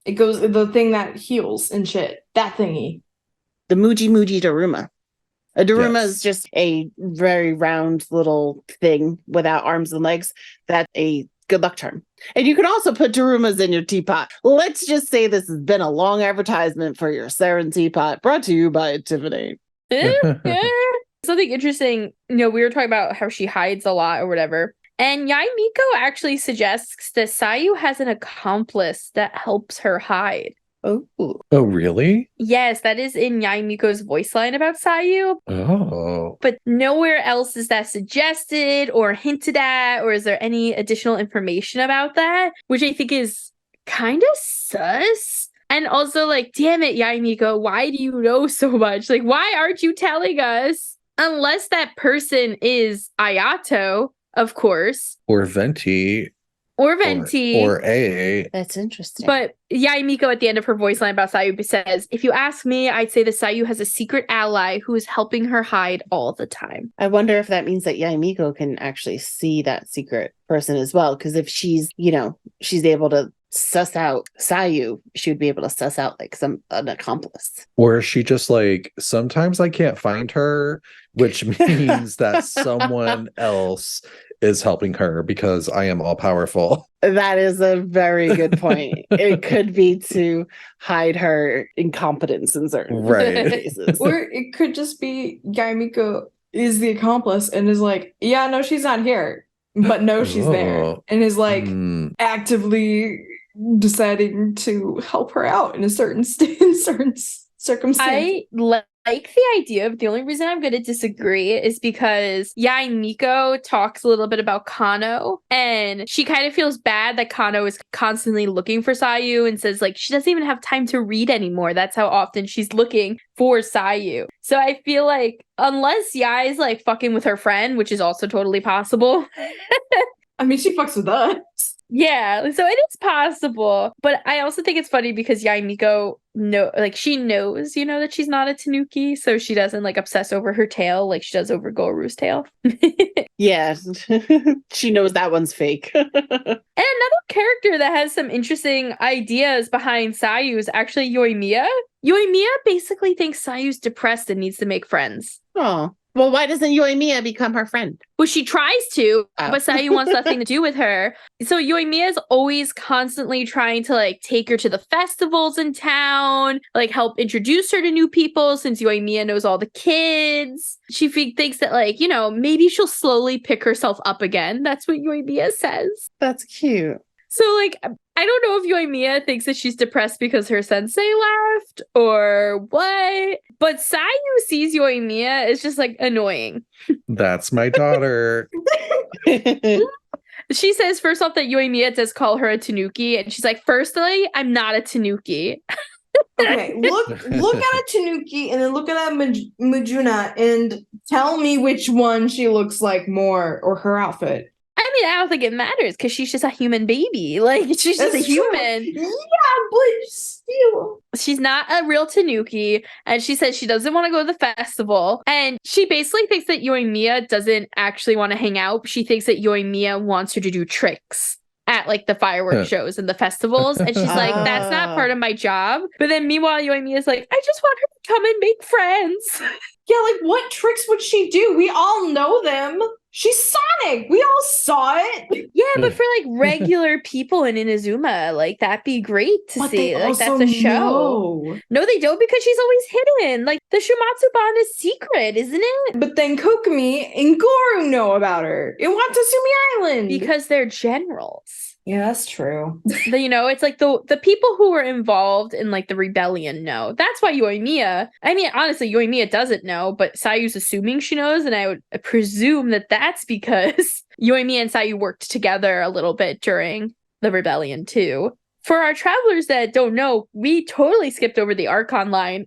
It goes the thing that heals and shit. That thingy. the Muji Daruma. A Daruma Yes. is just a very round little thing without arms and legs. That's a good luck charm. And you can also put Darumas in your teapot. Let's just say this has been a long advertisement for your Saren teapot, brought to you by Tiffany. Something interesting, we were talking about how she hides a lot or whatever. And Yae Miko actually suggests that Sayu has an accomplice that helps her hide. Oh, Oh, really? Yes, that is in Yae Miko's voice line about Sayu. Oh. But nowhere else is that suggested or hinted at, or is there any additional information about that? Which I think is kind of sus. And also, like, damn it, Yae Miko, why do you know so much? Like, why aren't you telling us? Unless that person is Ayato, of course. Or Venti. Or Venti. Or A. that's interesting. But Yae Miko at the end of her voice line about Sayu says, if you ask me, I'd say that Sayu has a secret ally who is helping her hide all the time. I wonder if that means that Yae Miko can actually see that secret person as well. Because if she's able to suss out Sayu, she would be able to suss out like an accomplice. Or is she just like, sometimes I can't find her, which means that someone else is helping her because I am all powerful. That is a very good point. It could be to hide her incompetence in certain cases. Or it could just be Yae Miko is the accomplice and is like, yeah, no, she's not here. But no, she's there. And is like actively deciding to help her out in a certain circumstance. I like the idea, but the only reason I'm going to disagree is because Yae Miko talks a little bit about Kano, and she kind of feels bad that Kano is constantly looking for Sayu and says, like, she doesn't even have time to read anymore. That's how often she's looking for Sayu. So I feel like unless Yae is like fucking with her friend, which is also totally possible. I mean, she fucks with us. Yeah, so it is possible. But I also think it's funny because Yae Miko she knows, that she's not a Tanuki, so she doesn't like obsess over her tail like she does over Goru's tail. Yeah. She knows that one's fake. And another character that has some interesting ideas behind Sayu is actually Yoimiya. Yoimiya basically thinks Sayu's depressed and needs to make friends. Oh. Well, why doesn't Yoimiya become her friend? Well, she tries to, Oh. but Sayu wants nothing to do with her. So Yoimiya is always constantly trying to like take her to the festivals in town, like help introduce her to new people since Yoimiya knows all the kids. She thinks that like, maybe she'll slowly pick herself up again. That's what Yoimiya says. That's cute. So like, I don't know if Yoimiya thinks that she's depressed because her sensei left or what, but Sayu sees Yoimiya as just like annoying. That's my daughter. She says first off that Yoimiya does call her a Tanuki, and she's like, firstly, I'm not a Tanuki. Okay, look at a Tanuki and then look at a Majuna and tell me which one she looks like more, or her outfit. I mean, I don't think it matters because she's just a human baby. Like, she's just a human. Yeah, but still. She's not a real Tanuki, and she says she doesn't want to go to the festival. And she basically thinks that Yoimiya doesn't actually want to hang out. She thinks that Yoimiya wants her to do tricks at like the fireworks shows and the festivals. And she's like, that's not part of my job. But then meanwhile, Yoimiya is like, I just want her to come and make friends. Yeah, like what tricks would she do? We all know them. She's Sonic. We all saw it. Yeah, but for like regular people in Inazuma, like that'd be great to But see. they Like that's also a show. know. No, they don't because she's always hidden. Like the Shuumatsuban is secret, isn't it? But then Kokomi and Goru know about her in Watatsumi Island. Because they're generals. Yeah, that's true. It's like the people who were involved in like the rebellion know. That's why Yoimiya, I mean, honestly, Yoimiya doesn't know, but Sayu's assuming she knows, and I would presume that that's because Yoimiya and Sayu worked together a little bit during the rebellion too. For our travelers that don't know, we totally skipped over the Archon line.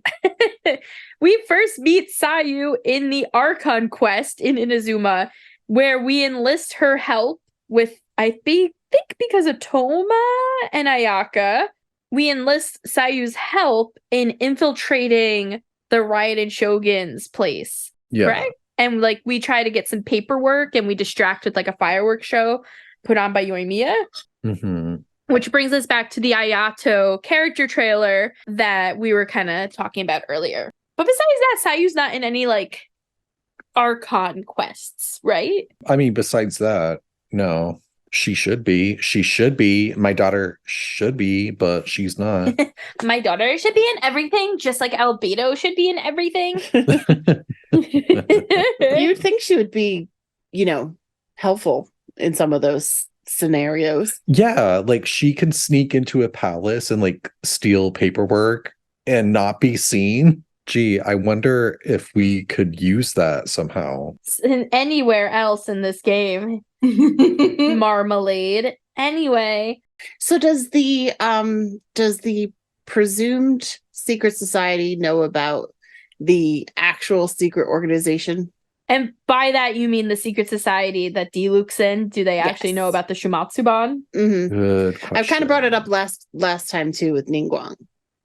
We first meet Sayu in the Archon quest in Inazuma, where we enlist her help with, I think because of Toma and Ayaka, we enlist Sayu's help in infiltrating the Raiden Shogun's place. Yeah. Correct? And like we try to get some paperwork and we distract with like a fireworks show put on by Yoimiya. Mm-hmm. Which brings us back to the Ayato character trailer that we were kind of talking about earlier. But besides that, Sayu's not in any like Archon quests, right? I mean, besides that, no. She should be. She should be. My daughter should be, but she's not. My daughter should be in everything, just like Albedo should be in everything. You'd think she would be, helpful in some of those scenarios. Yeah, like she can sneak into a palace and like steal paperwork and not be seen. Gee, I wonder if we could use that somehow. Anywhere else in this game. Marmalade. Anyway. So does the presumed secret society know about the actual secret organization? And by that you mean the secret society that Diluc's in? Do they actually know about the Shuumatsuban? Mm-hmm. Good question. I've kind of brought it up last time too with Nigguang.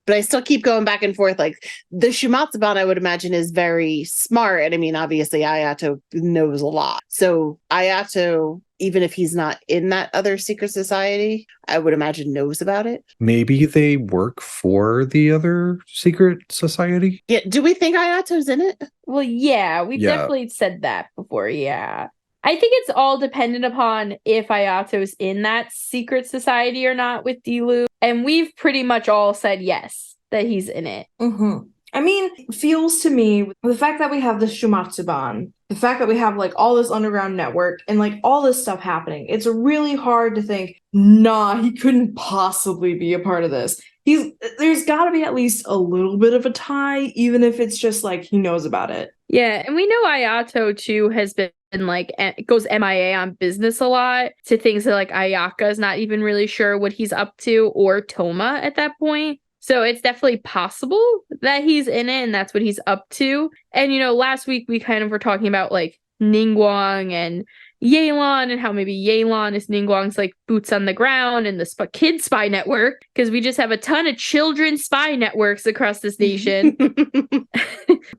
But I still keep going back and forth. Like the Shuumatsuban, I would imagine, is very smart. And I mean, obviously, Ayato knows a lot. So Ayato, even if he's not in that other secret society, I would imagine knows about it. Maybe they work for the other secret society? Yeah. Do we think Ayato's in it? Well, yeah, we've definitely said that before. Yeah. I think it's all dependent upon if Ayato's in that secret society or not with Dilu. And we've pretty much all said yes, that he's in it. Mm-hmm. I mean, it feels to me, the fact that we have the Shuumatsuban, the fact that we have like all this underground network and like all this stuff happening, it's really hard to think, nah, he couldn't possibly be a part of this. There's got to be at least a little bit of a tie, even if it's just like he knows about it. Yeah, and we know Ayato too has been like goes MIA on business a lot to things that like Ayaka is not even really sure what he's up to, or Toma at that point. So it's definitely possible that he's in it and that's what he's up to. And last week we kind of were talking about like Nigguang and Yelan and how maybe Yelan is Ningguang's like boots on the ground and the kid spy network, because we just have a ton of children spy networks across this nation.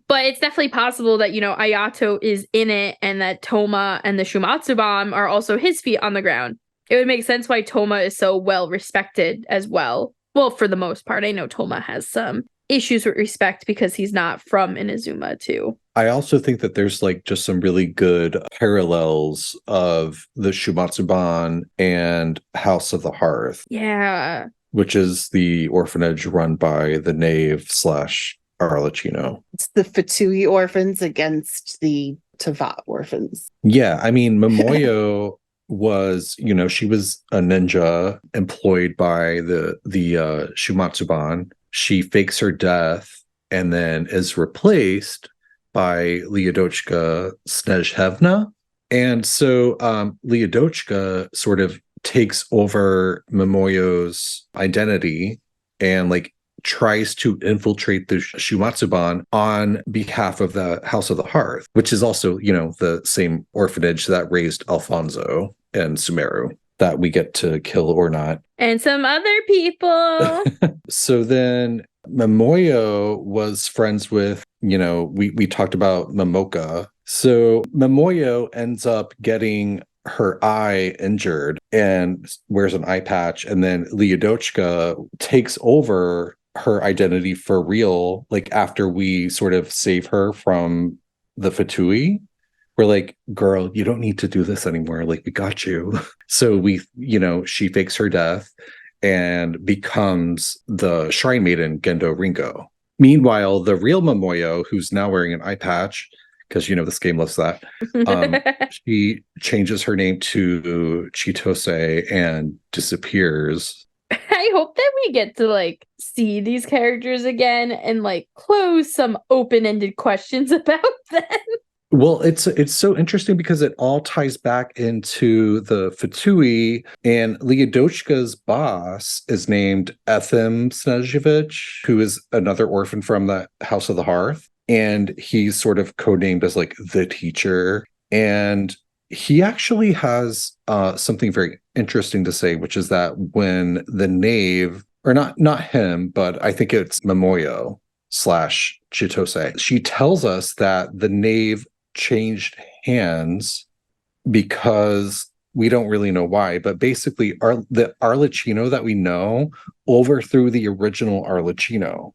But it's definitely possible that, Ayato is in it and that Toma and the Shuumatsuban are also his feet on the ground. It would make sense why Toma is so well respected as well. Well, for the most part. I know Toma has some issues with respect because he's not from Inazuma too. I also think that there's like just some really good parallels of the Shuumatsuban and House of the Hearth. Yeah. Which is the orphanage run by the knave / Arlecchino. It's the Fatui orphans against the Teyvat orphans. Yeah, I mean, Momoyo was, she was a ninja employed by the Shuumatsuban. She fakes her death and then is replaced by Liyue Snezhevna. And so Liyue sort of takes over Momoyo's identity and like tries to infiltrate the Shuumatsuban on behalf of the House of the Hearth, which is also, the same orphanage that raised Alfonso and Sumeru that we get to kill or not. And some other people. So then Momoyo was friends with, we talked about Momoka. So Momoyo ends up getting her eye injured and wears an eye patch. And then Liyue takes over her identity for real, like after we sort of save her from the Fatui. We're like, girl, you don't need to do this anymore. Like, we got you. So she fakes her death and becomes the Shrine Maiden Gendo Ringo. Meanwhile, the real Momoyo, who's now wearing an eye patch, because this game loves that, she changes her name to Chitose and disappears. I hope that we get to like see these characters again and like close some open-ended questions about them. Well, it's so interesting because it all ties back into the Fatui, and Liyue boss is named Ethim Snezhevich, who is another orphan from the House of the Hearth, and he's sort of codenamed as like the teacher. And he actually has something very interesting to say, which is that when the knave, or not him, but I think it's Momoyo / Chitose, she tells us that the knave changed hands because we don't really know why, but basically the Arlecchino that we know overthrew the original Arlecchino.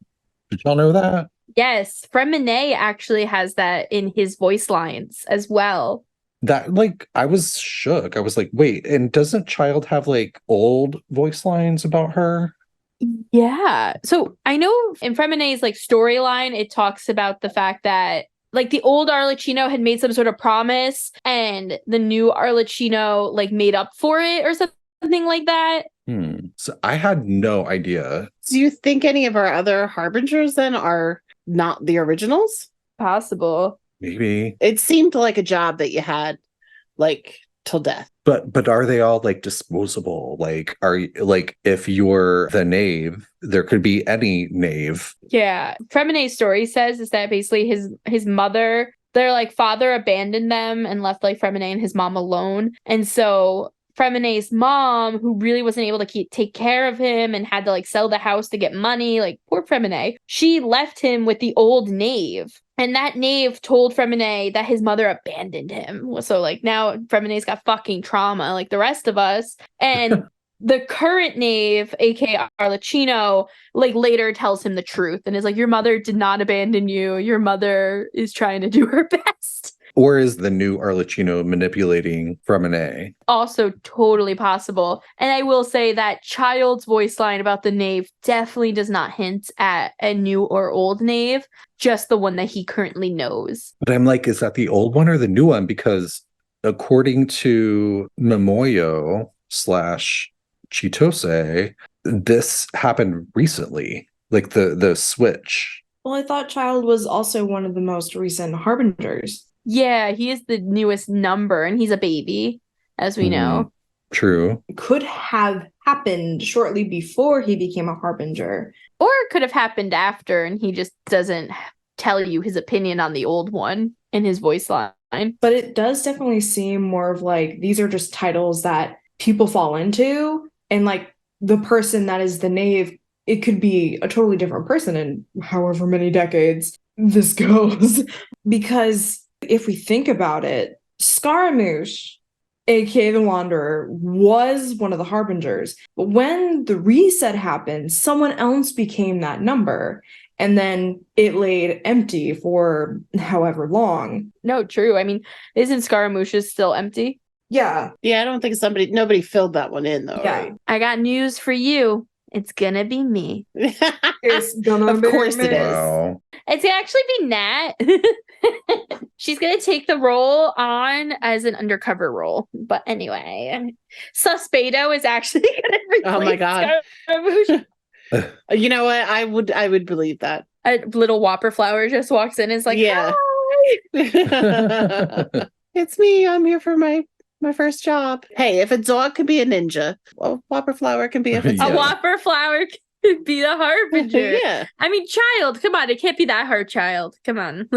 Did y'all know that? Yes, Fremine actually has that in his voice lines as well. That, like, I was shook. I was like, wait, and doesn't Child have like old voice lines about her? Yeah. So I know in Fremine's like storyline, it talks about the fact that like the old Arlecchino had made some sort of promise and the new Arlecchino like made up for it or something like that. So I had no idea. Do you think any of our other harbingers then are not the originals? Possible. Maybe. It seemed like a job that you had like till death. But are they all like disposable? Like, are you like, if you're the knave, there could be any knave. Yeah. Fremine's story says is that basically his mother, their like father abandoned them and left like Fremine and his mom alone. And so Fremine's mom, who really wasn't able to take care of him and had to like sell the house to get money, like poor Fremine, she left him with the old knave. And that knave told Fremine that his mother abandoned him. So like now Fremine's got fucking trauma like the rest of us. And the current knave, aka Arlecchino, like later tells him the truth and is like, your mother did not abandon you. Your mother is trying to do her best. Or is the new Arlecchino manipulating Fremine? Also totally possible. And I will say that Child's voice line about the knave definitely does not hint at a new or old knave, just the one that he currently knows. But I'm like, is that the old one or the new one? Because according to Momoyo / Chitose, this happened recently, like the switch. Well, I thought Child was also one of the most recent harbingers. Yeah, he is the newest number, and he's a baby, as we know. True. Could have happened shortly before he became a harbinger. Or it could have happened after, and he just doesn't tell you his opinion on the old one in his voice line. But it does definitely seem more of like these are just titles that people fall into, and like the person that is the knave, it could be a totally different person in however many decades this goes. Because if we think about it, Scaramouche, aka the Wanderer, was one of the harbingers. But when the reset happened, someone else became that number. And then it laid empty for however long. No, true. I mean, isn't Scaramouche's still empty? Yeah. Yeah, I don't think nobody filled that one in though, Yeah. I got news for you. It's gonna be me. right? It's gonna Of be course it me. is. Wow. It's gonna actually be Nat. She's gonna take the role on as an undercover role. But anyway, Suspado is actually gonna replace Oh my God. Scaramouche. You know what? I would believe that. A little Whopper Flower just walks in and is like, Yeah. hi. It's me. I'm here for my first job. Hey, if a dog could be a ninja, well, Whopper Flower can be a A Yeah. Whopper Flower could be the harbinger. Yeah. I mean, child, come on. It can't be that hard, child. Come on.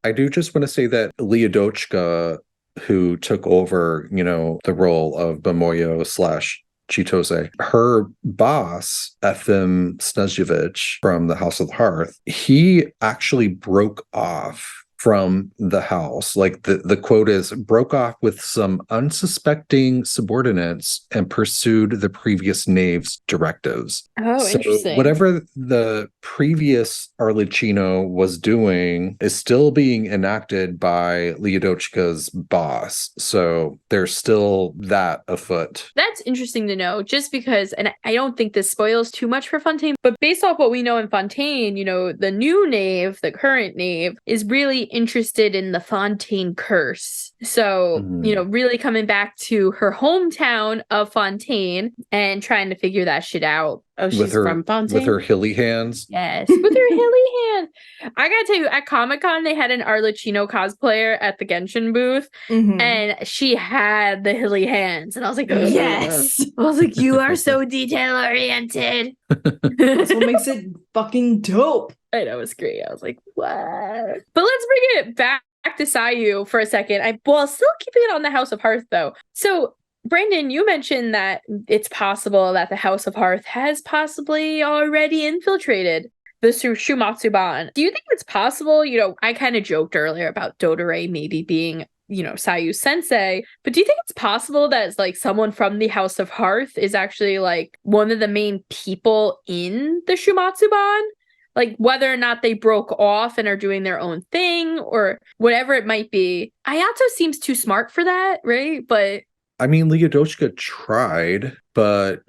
I do just want to say that Liyue, who took over, the role of Bamoyo / Chitose, her boss, Efim Snezjevich from the House of the Hearth, he actually broke off from the house. Like the quote is, broke off with some unsuspecting subordinates and pursued the previous knave's directives. Oh, So interesting. whatever the previous Arlecchino was doing is still being enacted by Liyue boss. So there's still that afoot. That's interesting to know, just because, and I don't think this spoils too much for Fontaine, but based off what we know in Fontaine, the new knave, the current knave, is really interested in the Fontaine curse. So, really coming back to her hometown of Fontaine and trying to figure that shit out. Oh, she's from Fontaine? With her hilly hands. Yes, with her hilly hand. I gotta tell you, at Comic-Con, they had an Arlecchino cosplayer at the Genshin booth, Mhm. and she had the hilly hands. And I was like, Yes. I was like, you are so detail-oriented. That's what makes it fucking dope. I know, it was great. I was like, what? But let's bring it back to Sayu for a second. Still keeping it on the House of Hearth, though. So, Brandon, you mentioned that it's possible that the House of Hearth has possibly already infiltrated the Shuumatsuban. Do you think it's possible? I kind of joked earlier about Dottore maybe being, Sayu's sensei, but do you think it's possible that it's like someone from the House of Hearth is actually like one of the main people in the Shuumatsuban? Like whether or not they broke off and are doing their own thing or whatever it might be. Ayato seems too smart for that, right? But I mean, Liyue tried, but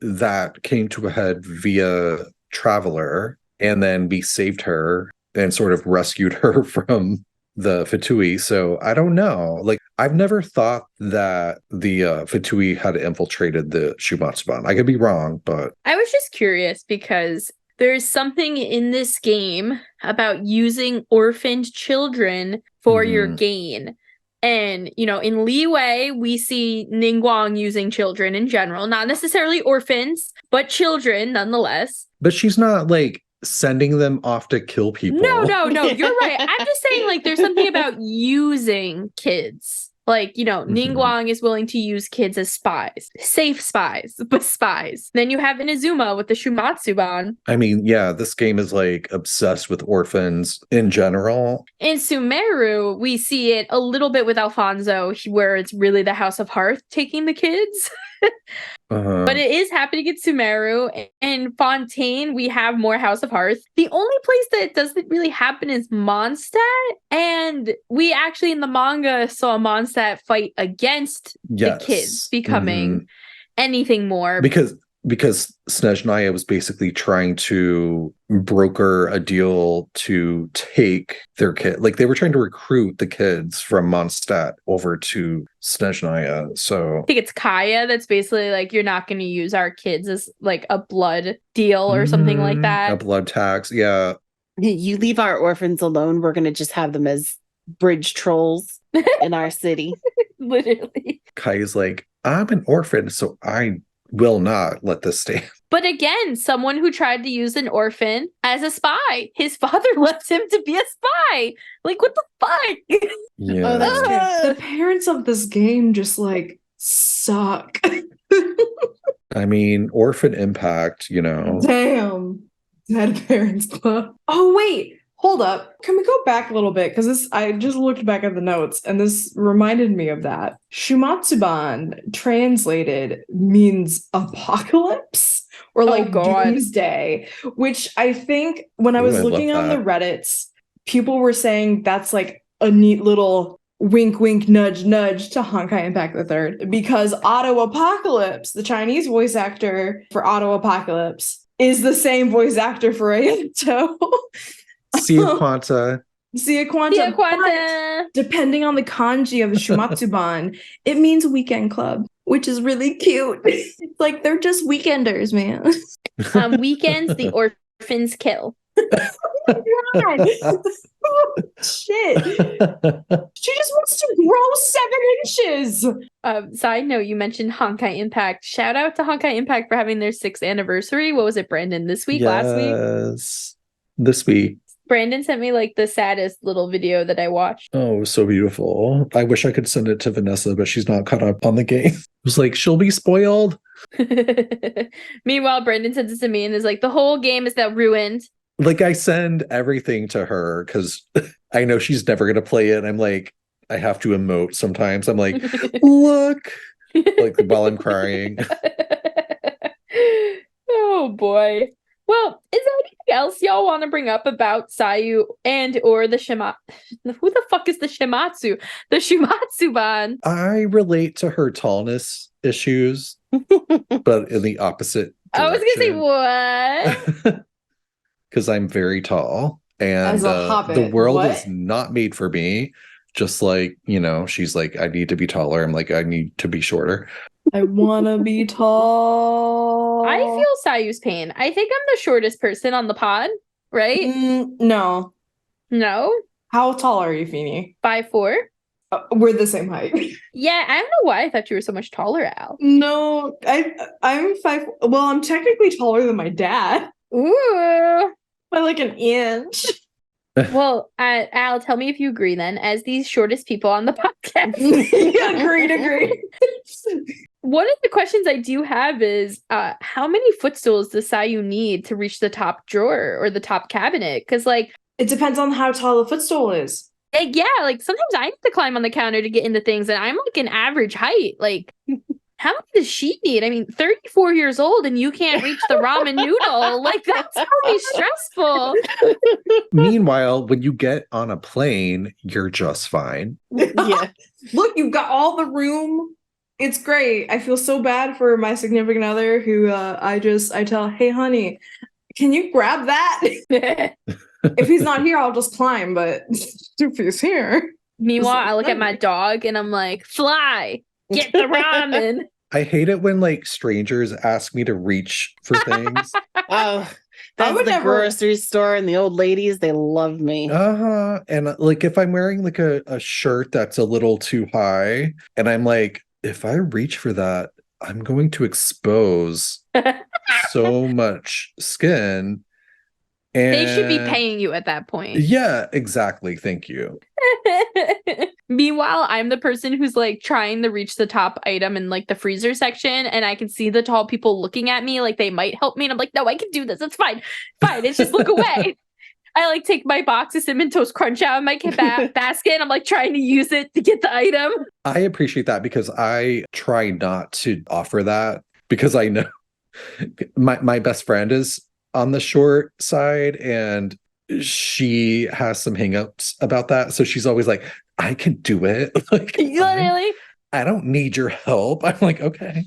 that came to a head via Traveler, and then we saved her and sort of rescued her from the Fatui. So I don't know. Like, I've never thought that the Fatui had infiltrated the Shuumatsuban. I could be wrong, but I was just curious because there's something in this game about using orphaned children for your gain. And, in Liyue, we see Nigguang using children in general, not necessarily orphans, but children nonetheless. But she's not like sending them off to kill people. No, you're right. I'm just saying, like, there's something about using kids. Like, Nigguang is willing to use kids as spies. Safe spies, but spies. Then you have Inazuma with the Shuumatsuban. I mean, yeah, this game is like obsessed with orphans in general. In Sumeru, we see it a little bit with Alfonso, where it's really the House of Hearth taking the kids. But it is happening at Sumeru. In Fontaine, we have more House of Hearth. The only place that doesn't really happen is Mondstadt. And we actually, in the manga, saw Mondstadt fight against the kids becoming anything more. Because Snezhnaya was basically trying to broker a deal to take their kid. Like, they were trying to recruit the kids from Mondstadt over to Snezhnaya. So I think it's Kaya that's basically like, you're not going to use our kids as like a blood deal or something like that. A blood tax, yeah. You leave our orphans alone, we're going to just have them as bridge trolls in our city. Literally. Kaya's like, I'm an orphan, so I will not let this stand. But again, someone who tried to use an orphan as a spy. His father left him to be a spy. Like, what the fuck? Yeah. Oh, that's true. The parents of this game just like suck. I mean, Orphan Impact, Damn. Dead Parents Club. Oh, wait. Hold up. Can we go back a little bit? Because I just looked back at the notes and this reminded me of that. Shuumatsuban translated means apocalypse or like doomsday, which I think when I was looking on the Reddits, people were saying that's like a neat little wink, wink, nudge, nudge to Honkai Impact the Third, because Otto Apocalypse, the Chinese voice actor for Otto Apocalypse, is the same voice actor for Itto. Sia Quanta. Sia Quanta. Depending on the kanji of the Shuumatsuban, it means weekend club, which is really cute. It's like they're just weekenders, man. Weekends the orphans kill. Oh, shit. She just wants to grow 7 inches. Side note, you mentioned Honkai Impact. Shout out to Honkai Impact for having their 6th anniversary. What was it, Brandon? This week? Last week? Yes. This week. Brandon sent me like the saddest little video that I watched. Oh, so beautiful. I wish I could send it to Vanessa, but she's not caught up on the game. It was like, she'll be spoiled. Meanwhile, Brandon sends it to me and is like, the whole game is now ruined. Like, I send everything to her because I know she's never going to play it. I'm like, I have to emote sometimes. I'm like, look, like while I'm crying. Oh, boy. Well, is there anything else y'all want to bring up about Sayu and or the Who the fuck is the Shimatsu? The Shuumatsuban. I relate to her tallness issues, but in the opposite direction. I was going to say, what? Because I'm very tall. And As a hobbit, the world what? is not made for me. Just like, she's like, I need to be taller. I'm like, I need to be shorter. I want to be tall. I feel Sayu's pain. I think I'm the shortest person on the pod, right? No. No? How tall are you, Feeny? 5'4". We're the same height. Yeah, I don't know why I thought you were so much taller, Al. No, I'm 5. Well, I'm technically taller than my dad Ooh. by like an inch. Well, Al, tell me if you agree then, as the shortest people on the podcast. Agreed. One of the questions I do have is, how many footstools does Sayu need to reach the top drawer or the top cabinet? Because, like, it depends on how tall the footstool is. yeah, like sometimes I need to climb on the counter to get into things, and I'm like an average height. Like, how much does she need? I mean, 34 years old and you can't reach the ramen noodle. Like, that's probably stressful. Meanwhile, when you get on a plane, you're just fine. Yeah. Look, you've got all the room. It's great. I feel so bad for my significant other who I tell, hey, honey, can you grab that? If he's not here, I'll just climb. But if he's here. Meanwhile, I look at my dog and I'm like, fly, get the ramen. I hate it when like strangers ask me to reach for things. Oh, that's the grocery store and the old ladies. They love me. And like if I'm wearing like a shirt that's a little too high, and I'm like, if I reach for that, I'm going to expose so much skin. And they should be paying you at that point. Yeah, exactly. Thank you. Meanwhile, I'm the person who's like trying to reach the top item in like the freezer section, and I can see the tall people looking at me like they might help me, and I'm like, no, I can do this. It's fine. It's just look away. I like take my box of Cinnamon Toast Crunch out of my basket, and I'm like trying to use it to get the item. I appreciate that because I try not to offer that because I know my best friend is on the short side and she has some hangups about that. So she's always like, I can do it. Like, literally, I don't need your help. I'm like, okay.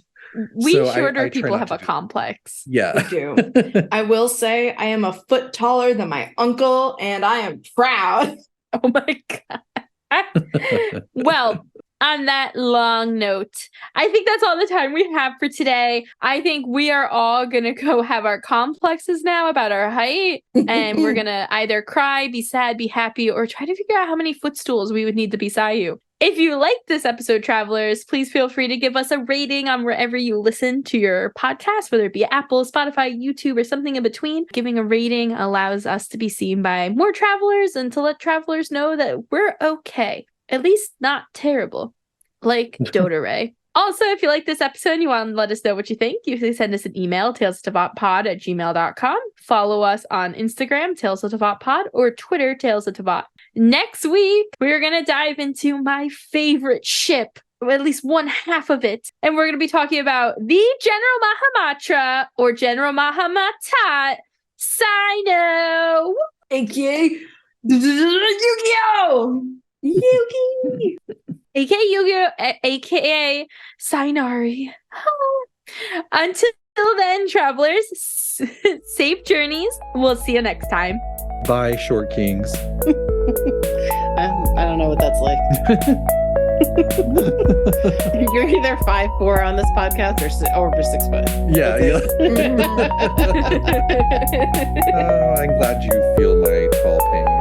We shorter people have a complex. Yeah. We do. I will say I am a foot taller than my uncle, and I am proud. Oh my God. Well, on that long note, I think that's all the time we have for today. I think we are all going to go have our complexes now about our height, and we're going to either cry, be sad, be happy, or try to figure out how many footstools we would need to be Sayu. If you like this episode, travelers, please feel free to give us a rating on wherever you listen to your podcast, whether it be Apple, Spotify, YouTube, or something in between. Giving a rating allows us to be seen by more travelers and to let travelers know that we're okay. At least not terrible, like Dottore. Also, if you like this episode and you want to let us know what you think, you can send us an email, talesoftevatpod@gmail.com. Follow us on Instagram, Tales of Teyvat Pod, or Twitter, Tales of Teyvat. Next week, we're going to dive into my favorite ship, or at least one half of it. And we're going to be talking about the General Mahamatra, or General Mahamatat, Sayu. AKA Yu-Gi-Oh! Yugi! AKA Yu-Gi-Oh! AKA Sainari. Until then, travelers, safe journeys. We'll see you next time. Bye, short kings. I don't know what that's like. You're either 5'4" on this podcast or over 6 foot. Yeah, yeah. I'm glad you feel my tall pain.